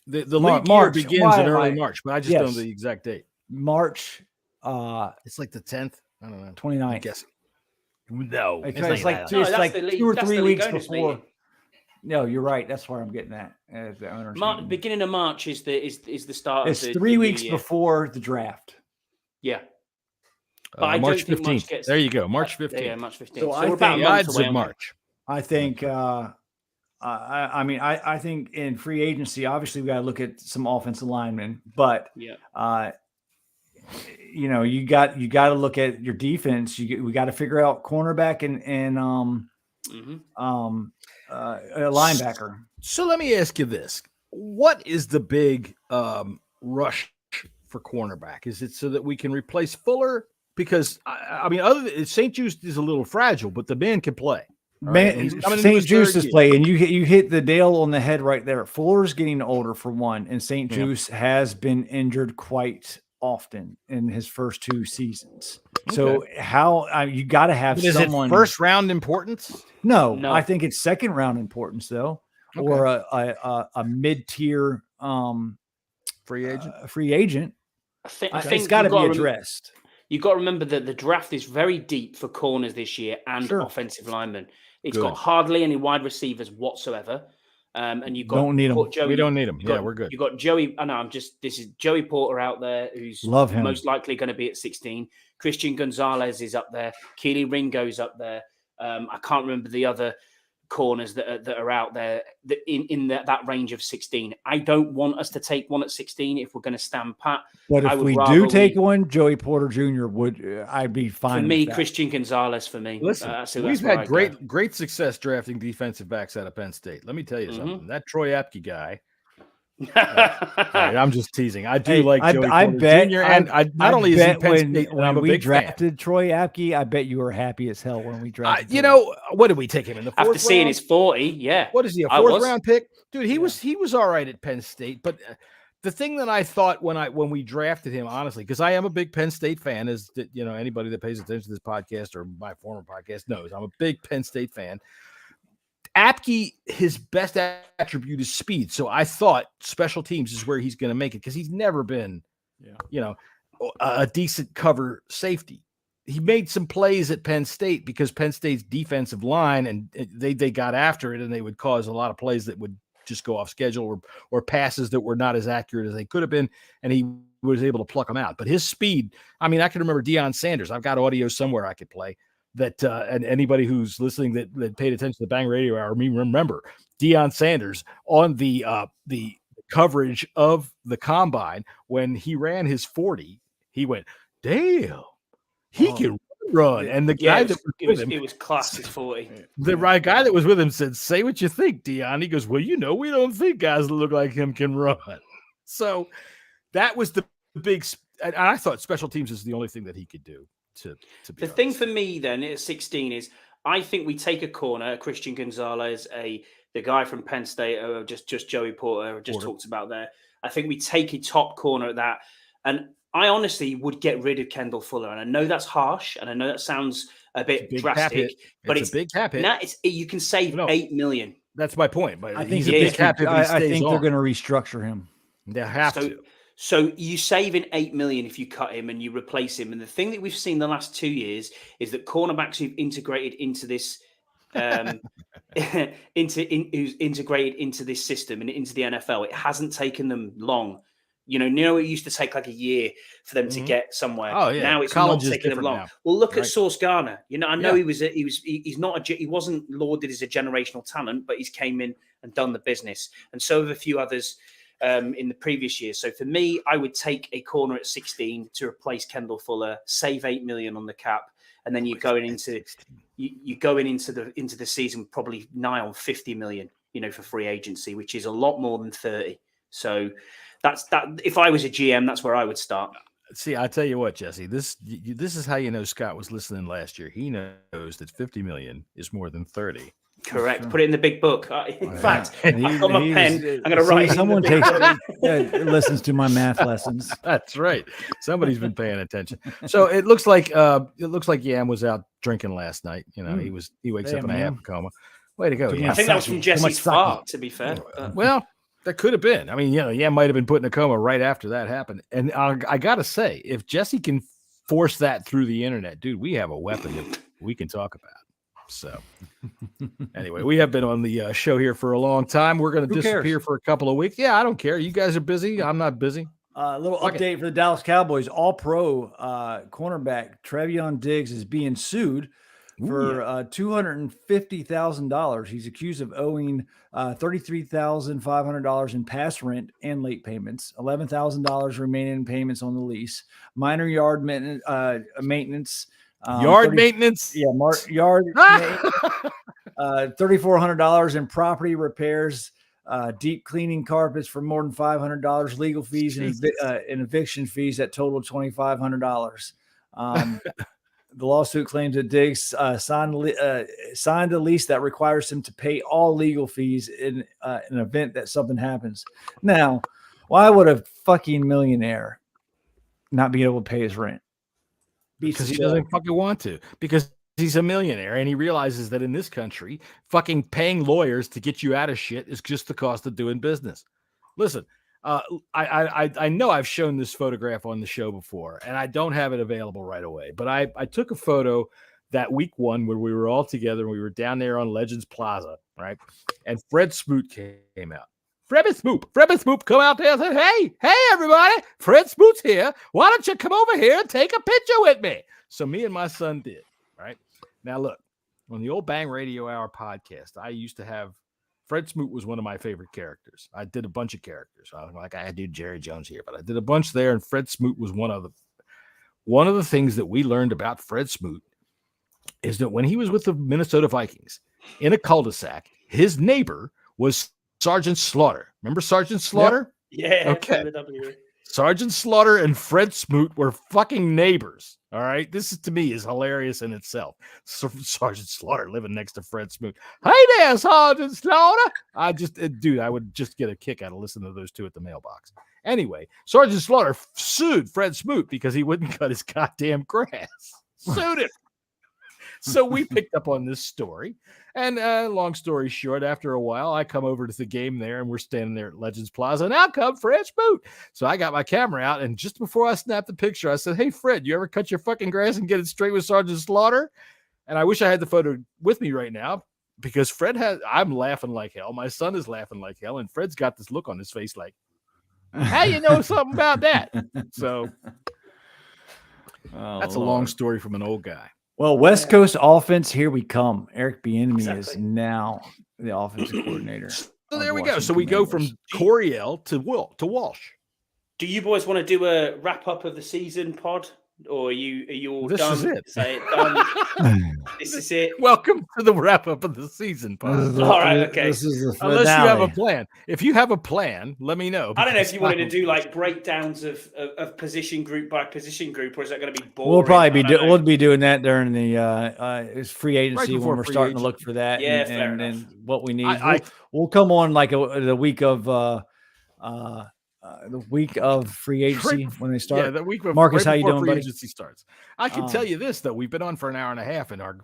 S1: The league year begins in early March, but I just don't know the exact date.
S5: March.
S1: It's like the 10th. I don't know.
S5: 29th.
S1: I'm guessing. No,
S5: it's like 2 or 3 weeks before. No, you're right. That's where I'm getting at.
S6: Beginning of March is the start.
S5: It's 3 weeks before the draft.
S6: Yeah, but
S1: March 15th. There you go, March 15th.
S6: Yeah, March 15th.
S5: So
S6: we're about
S1: odds of March.
S5: I think. I think in free agency, obviously we got to look at some offensive linemen, but you got to look at your defense. We got to figure out cornerback and a linebacker.
S1: So let me ask you this: what is the big rush for cornerback? Is it so that we can replace Fuller? Because I mean, other than St. Juste is a little fragile, but the man can play.
S5: Man, St. Juste is playing. You hit the nail on the head right there. Fuller's getting older for one, and St. Juste has been injured quite often in his first 2 seasons. Okay. So how you got to have someone.
S1: Is it first round importance?
S5: No, I think it's second round importance though, or a mid tier
S1: free agent.
S5: Free agent.
S6: I think
S5: it's got to be addressed.
S6: You've got to remember that the draft is very deep for corners this year and offensive linemen. It's got hardly any wide receivers whatsoever. And you've got
S5: don't need them.
S1: We don't need them. Yeah, we're good.
S6: You've got Joey. This is Joey Porter out there, who's most likely going to be at 16. Christian Gonzalez is up there. Keely Ringo's up there. I can't remember the other corners that are out there in that range of 16. I don't want us to take one at 16 if we're going to stand pat.
S5: But if we do take one, Joey Porter Jr. I'd be fine.
S6: For me, Christian Gonzalez. For me,
S1: listen, we've had great success drafting defensive backs out of Penn State. Let me tell you something. That Troy Apke guy. I'm just teasing. I do like Joey Porter Jr. And not only is he Penn State, when we
S5: drafted Troy Apke, I bet you were happy as hell when we drafted.
S1: What did we take him in the 4th round?
S6: After seeing his 40, yeah.
S1: What is he, a 4th round pick? Dude, he was all right at Penn State, but the thing that I thought when we drafted him, honestly, because I am a big Penn State fan, is that anybody that pays attention to this podcast or my former podcast knows I'm a big Penn State fan. Apke, his best attribute is speed. So I thought special teams is where he's going to make it because he's never been, a decent cover safety. He made some plays at Penn State because Penn State's defensive line, and they got after it, and they would cause a lot of plays that would just go off schedule or passes that were not as accurate as they could have been, and he was able to pluck them out. But his speed, I mean, I can remember Deion Sanders. I've got audio somewhere I could play. That and anybody who's listening that paid attention to the Bang Radio Hour, remember Deion Sanders on the coverage of the combine when he ran his 40, he went, "Damn, he can run." And the guy that was with him,
S6: it was class at 40.
S1: The right guy that was with him said, "Say what you think, Deion." He goes, "Well, we don't think guys that look like him can run." So that was the big. And I thought special teams is the only thing that he could do. To be
S6: the thing for me then at 16 is I think we take a corner, Christian Gonzalez, the guy from Penn State, just Joey Porter, talked about there. I think we take a top corner at that, and I honestly would get rid of Kendall Fuller. And I know that's harsh, and I know that sounds a bit drastic, but it's a big cap hit. You can save $8 million.
S1: That's my point. But
S5: I think he's a big cap hit. I think they're going to restructure him.
S1: They have to.
S6: So you save in $8 million if you cut him and you replace him. And the thing that we've seen the last 2 years is that cornerbacks who've integrated into this, who's integrated into this system and into the NFL, it hasn't taken them long You know, it used to take like a year for them to get somewhere.
S1: Oh, yeah.
S6: Now it's
S1: College
S6: not
S1: is
S6: taking them long.
S1: different now.
S6: Well, look at
S1: Right.
S6: Sauce Gardner. You know, I know
S1: Yeah.
S6: he wasn't lauded as a generational talent, but he's came in and done the business. And so have a few others in the previous years. So for me, I would take a corner at 16 to replace Kendall Fuller, save $8 million on the cap, and then you're going into the season probably nigh on 50 million, you know, for free agency, which is a lot more than 30. So that's that. If I was a GM, that's where I would start.
S1: See, I tell you what, Jesse, this is how you know Scott was listening last year. He knows that 50 million is more than 30.
S6: Correct. Put it in the big book. In fact, I've got my pen. I'm going to write.
S5: Someone listens to my math lessons.
S1: That's right. Somebody's been paying attention. So it looks like Yam was out drinking last night. You know, he wakes up in a half coma. Way to go!
S6: I think that was from Jesse's fart. To be fair,
S1: well, that could have been. I mean, you know, Yam might have been put in a coma right after that happened. And I gotta say, if Jesse can force that through the internet, dude, we have a weapon that we can talk about. So anyway, we have been on the show here for a long time. We're going to disappear for a couple of weeks. Yeah, I don't care. You guys are busy. I'm not busy.
S5: A little update for the Dallas Cowboys. All-Pro cornerback Trevion Diggs is being sued for $250,000. He's accused of owing $33,500 in past rent and late payments, $11,000 remaining in payments on the lease, minor yard maintenance.
S1: Yard maintenance?
S5: Yeah, yard maintenance, $3,400 in property repairs, deep cleaning carpets for more than $500, legal fees and eviction fees that total $2,500. The lawsuit claims that Diggs signed a lease that requires him to pay all legal fees in an event that something happens. Now, why would a fucking millionaire not be able to pay his rent?
S1: Because he doesn't fucking want to. Because he's a millionaire and he realizes that in this country, fucking paying lawyers to get you out of shit is just the cost of doing business. Listen, I know I've shown this photograph on the show before, and I don't have it available right away. But I took a photo that week one where we were all together and we were down there on Legends Plaza, right? And Fred Smoot came out. Fred Smoot come out there and said, hey, everybody, Fred Smoot's here. Why don't you come over here and take a picture with me? So me and my son did, right? Now, look, on the old Bang Radio Hour podcast, I used to have Fred Smoot was one of my favorite characters. I did a bunch of characters. I do Jerry Jones here, but I did a bunch there, and Fred Smoot was one of them. One of the things that we learned about Fred Smoot is that when he was with the Minnesota Vikings in a cul-de-sac, his neighbor was Sergeant Slaughter. Remember Sergeant Slaughter?
S6: Yep. Yeah.
S1: Okay. Sergeant Slaughter and Fred Smoot were fucking neighbors. All right. This is, to me, is hilarious in itself. Sergeant Slaughter living next to Fred Smoot. Hey there, Sergeant Slaughter. I would just get a kick out of listening to those two at the mailbox. Anyway, Sergeant Slaughter sued Fred Smoot because he wouldn't cut his goddamn grass. Sued him. So we picked up on this story. And long story short, after a while, I come over to the game there, and we're standing there at Legends Plaza, and out come Fred Smoot. So I got my camera out, and just before I snapped the picture, I said, hey, Fred, you ever cut your fucking grass and get it straight with Sergeant Slaughter? And I wish I had the photo with me right now, because I'm laughing like hell. My son is laughing like hell, and Fred's got this look on his face like, how you know something about that? So that's a long story from an old guy.
S5: Well, West Coast offense, here we come. Eric Bieniemy is now the offensive coordinator.
S1: So there we go. So we go from Coryell to Walsh.
S6: Do you boys want to do a wrap up of the season pod, or are you all
S1: this
S6: done?
S1: Is it.
S6: Say it done. This is it.
S1: Welcome to the wrap up of the season pod.
S6: All right, okay.
S5: This is the
S1: Unless you have a plan. If you have a plan, let me know.
S6: I don't know if you wanted to do like breakdowns of position group by position group, or is that going to be boring?
S5: We'll probably be doing that during the free agency when we're starting to look for that.
S6: Yeah,
S5: and what we need. We'll come on like the week of free agency when they start.
S1: Yeah, the week of
S5: Marcus,
S1: right
S5: how you doing,
S1: free
S5: buddy?
S1: agency starts. I can tell you this though, we've been on for an hour and a half, and our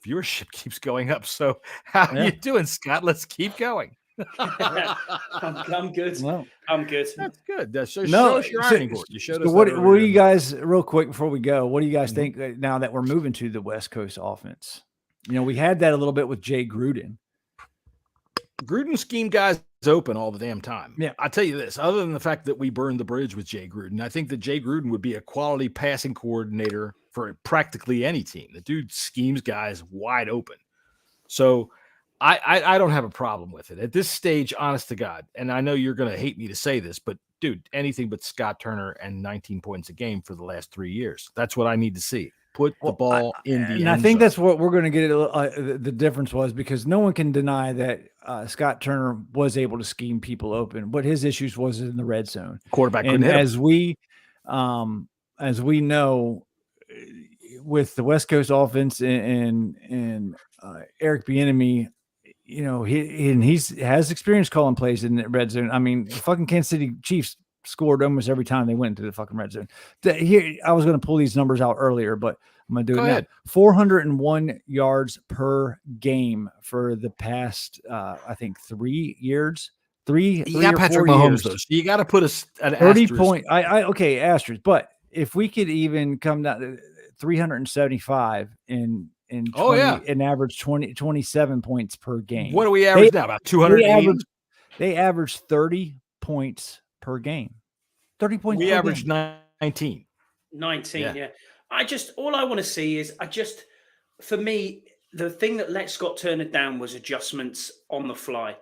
S1: viewership keeps going up. So how you doing, Scott? Let's keep going.
S6: I'm good. Well, I'm good.
S1: That's good. Show us your ironing board. You showed us.
S5: What do you guys, real quick before we go? What do you guys think now that we're moving to the West Coast offense? You know, we had that a little bit with Jay Gruden.
S1: Gruden scheme guys open all the damn time.
S5: Yeah.
S1: I'll tell you this, other than the fact that we burned the bridge with Jay Gruden, I think that Jay Gruden would be a quality passing coordinator for practically any team. The dude schemes guys wide open. So I don't have a problem with it. At this stage, honest to God, and I know you're going to hate me to say this, but dude, anything but Scott Turner and 19 points a game for the last 3 years. That's what I need to see. Put the ball in the end
S5: And I think
S1: zone.
S5: that's what we're going to get. The difference was because no one can deny that Scott Turner was able to scheme people open. What his issues was in the red zone.
S1: Quarterback couldn't
S5: And
S1: hit him.
S5: as we know, with the West Coast offense and Eric Bieniemy, you know, he has experience calling plays in the red zone. I mean, the fucking Kansas City Chiefs scored almost every time they went into the fucking red zone. Here, I was going to pull these numbers out earlier, but I'm going to do it now. 401 yards per game for the past, I think, 3 years. You
S1: got Patrick Mahomes, though. So you got to put an
S5: 30
S1: asterisk.
S5: point. Okay, asterisk. But if we could even come down to 375 in 20, an average 27 points per game.
S1: What do we average now? About 280?
S5: They average 30 points per game. 30 points
S1: we
S5: per
S1: average
S5: game.
S6: 19, yeah. All I want to see is for me, the thing that let Scott Turner down was adjustments on the fly.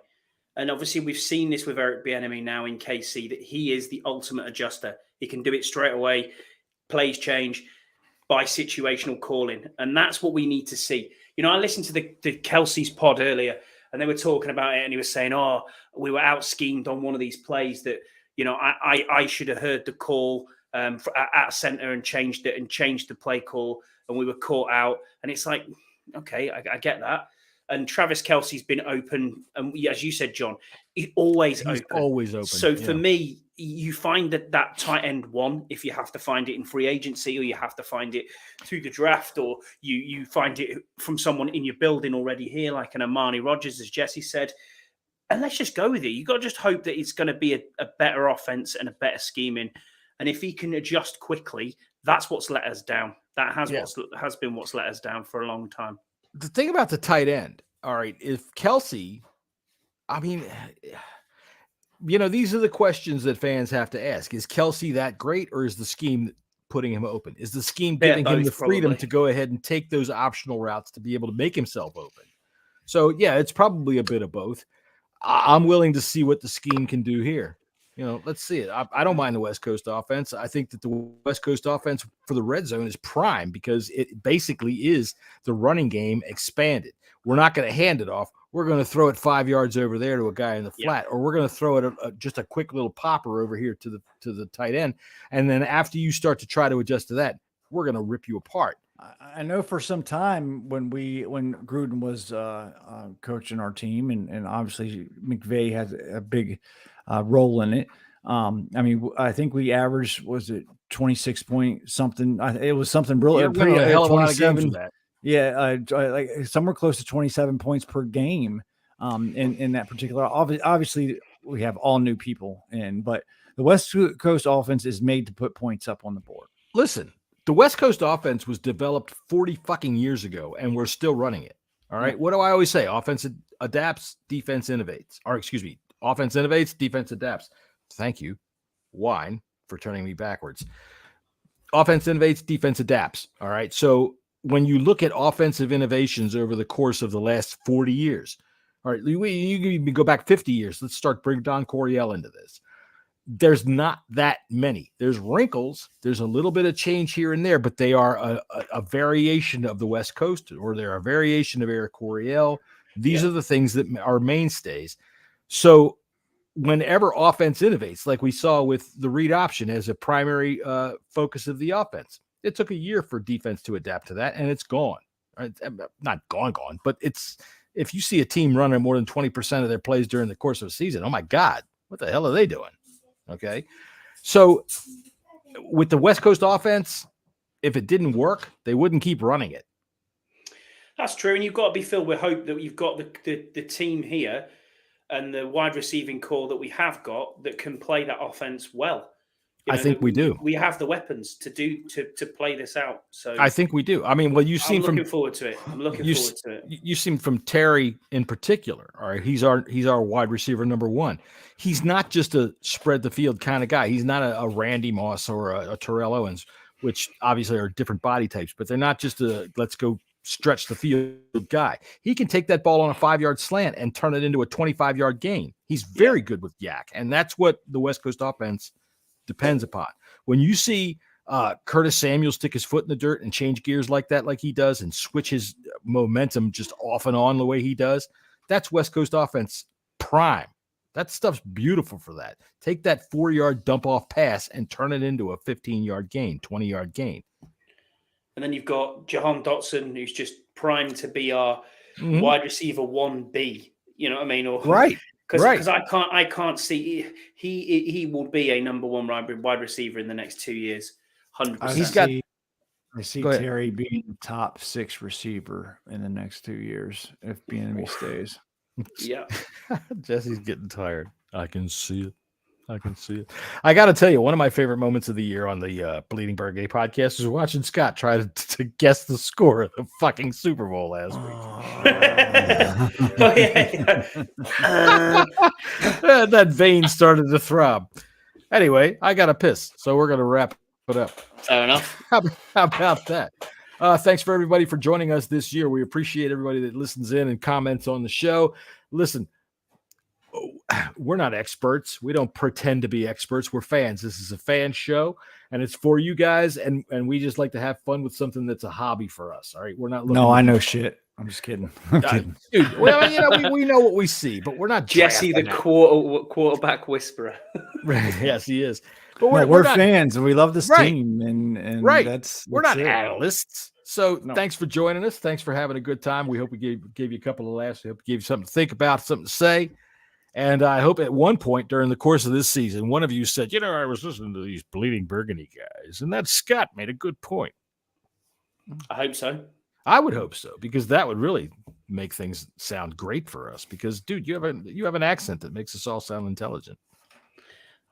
S6: And obviously we've seen this with Eric Bieniemy now in KC, that he is the ultimate adjuster. He can do it straight away. Plays change by situational calling. And that's what we need to see. You know, I listened to the Kelsey's pod earlier and they were talking about it and he was saying, we were out schemed on one of these plays that, you know, I should have heard the call at center and changed the play call and we were caught out. And it's like, okay, I get that. And Travis Kelce's been open. And as you said, John, he's always open. So for me, you find that tight end one, if you have to find it in free agency or you have to find it through the draft or you find it from someone in your building already here, like an Amani Rodgers, as Jesse said. And let's just go with it. You've got to just hope that it's going to be a better offense and a better scheming. And if he can adjust quickly, that's what's let us down. That has been what's let us down for a long time.
S1: The thing about the tight end, all right, if Kelsey, I mean, you know, these are the questions that fans have to ask. Is Kelsey that great or is the scheme putting him open? Is the scheme giving him the freedom to go ahead and take those optional routes to be able to make himself open? So, yeah, it's probably a bit of both. I'm willing to see what the scheme can do here. You know, let's see it. I don't mind the West Coast offense. I think that the West Coast offense for the red zone is prime because it basically is the running game expanded. We're not going to hand it off. We're going to throw it 5 yards over there to a guy in the flat, or we're going to throw it just a quick little popper over here to the tight end. And then after you start to try to adjust to that, we're going to rip you apart.
S5: I know for some time when Gruden was coaching our team, and obviously McVay has a big role in it. I mean, I think we averaged, was it 26 point something? It was something really pretty.
S1: A hell of a lot of games with that.
S5: Yeah, like somewhere close to 27 points per game. In that particular, obviously we have all new people in, but the West Coast offense is made to put points up on the board.
S1: Listen, the West Coast offense was developed 40 fucking years ago, and we're still running it. All right. What do I always say? Offense adapts, defense innovates. Or excuse me, offense innovates, defense adapts. Thank you, Wine, for turning me backwards. Offense innovates, defense adapts. All right. So when you look at offensive innovations over the course of the last 40 years, all right, you can even go back 50 years. Let's bring Don Coryell into this. There's not that many. There's wrinkles. There's a little bit of change here and there, but they are a variation of the West Coast, or they're a variation of Eric Coryell. These are the things that are mainstays. So whenever offense innovates, like we saw with the read option as a primary focus of the offense, it took a year for defense to adapt to that, and it's gone. Right? Not gone, but it's, if you see a team running more than 20% of their plays during the course of a season, oh my God, what the hell are they doing? Okay. So with the West Coast offense, if it didn't work, they wouldn't keep running it.
S6: That's true. And you've got to be filled with hope that you've got the team here and the wide receiving core that we have got that can play that offense well.
S1: I think we do.
S6: We have the weapons to play this out. So
S1: I think we do. I mean, well, you've seen
S6: I'm looking forward to it. I'm looking forward to it.
S1: You've seen from Terry in particular. All right, he's our wide receiver number one. He's not just a spread the field kind of guy. He's not a Randy Moss or a Terrell Owens, which obviously are different body types, but they're not just a let's go stretch the field guy. He can take that ball on a 5-yard slant and turn it into a 25-yard gain. He's very good with yak, and that's what the West Coast offense depends upon. When you see Curtis Samuel stick his foot in the dirt and change gears like that, like he does, and switch his momentum just off and on the way he does, that's West Coast offense prime. That stuff's beautiful for that. Take that 4-yard dump off pass and turn it into a 15-yard gain, 20-yard gain.
S6: And then you've got Jahan Dotson, who's just primed to be our wide receiver 1B. You know what I mean? Or,
S1: right.
S6: Because I can't see he will be a number one wide receiver in the next 2 years. 100%.
S5: I see Terry being top 6 receiver in the next 2 years if Bieniemy stays.
S6: Yeah.
S1: Jesse's getting tired. I can see it. I got to tell you, one of my favorite moments of the year on the Bleeding Burgundy podcast was watching Scott try to guess the score of the fucking Super Bowl last week. That vein started to throb. Anyway, I got to piss, so we're going to wrap it up.
S6: Fair enough.
S1: How about that? Thanks for everybody for joining us this year. We appreciate everybody that listens in and comments on the show. Listen, we're not experts. We don't pretend to be experts. We're fans. This is a fan show, and it's for you guys, and we just like to have fun with something that's a hobby for us. All right, we're not.
S5: No, I know shit. I'm just kidding.
S1: Dude, well, we know what we see, but we're not.
S6: Jesse, the quarterback whisperer.
S1: Yes, he is. But
S5: we're fans, and we love this team, and
S1: we're not analysts. So thanks for joining us. Thanks for having a good time. We hope we gave you a couple of laughs. We hope we gave you something to think about, something to say. And I hope at one point during the course of this season, one of you said, I was listening to these Bleeding Burgundy guys, and that Scott made a good point.
S6: I hope so.
S1: I would hope so, because that would really make things sound great for us. Because, dude, you have an accent that makes us all sound intelligent.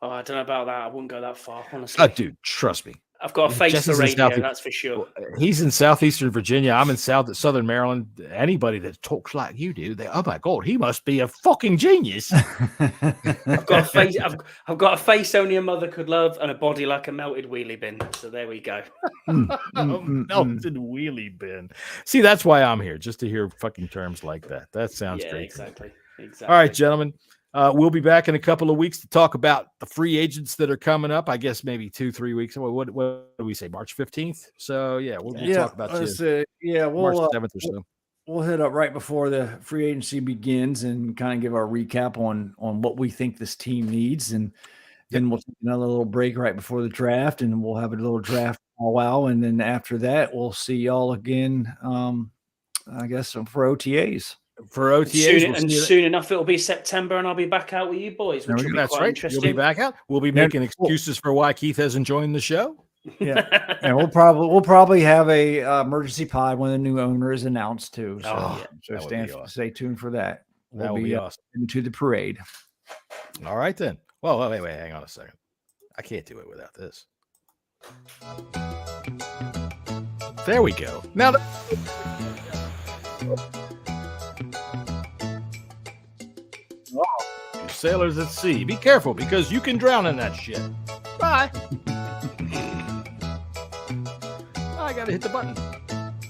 S6: Oh, I don't know about that. I wouldn't go that far, honestly.
S1: Dude, trust me.
S6: I've got a face for radio, that's for sure.
S1: He's in southeastern Virginia. I'm in southern Maryland. Anybody that talks like you do, oh my God, he must be a fucking genius.
S6: I've got a face. I've got a face only a mother could love, and a body like a melted wheelie bin. So there we go.
S1: Melted wheelie bin. See, that's why I'm here, just to hear fucking terms like that. That sounds great.
S6: Exactly.
S1: All right, gentlemen. We'll be back in a couple of weeks to talk about the free agents that are coming up. I guess maybe 2-3 weeks. What do we say? March 15th. So we'll talk about
S5: March
S1: March 7th or so.
S5: We'll hit up right before the free agency begins and kind of give our recap on what we think this team needs, and then we'll take another little break right before the draft, and we'll have a little draft powwow, and then after that we'll see y'all again. I guess for OTAs.
S6: Soon enough, it'll be September, and I'll be back out with you boys. Which will be quite interesting.
S1: You'll be back out. We'll be making excuses for why Keith hasn't joined the show.
S5: Yeah, and we'll probably have a emergency pod when the new owner is announced too. So, stay tuned for that.
S1: That will be awesome.
S5: Into the parade.
S1: All right then. Well, wait, hang on a second. I can't do it without this. There we go. Now. You sailors at sea, be careful because you can drown in that shit. Bye. I gotta hit the button.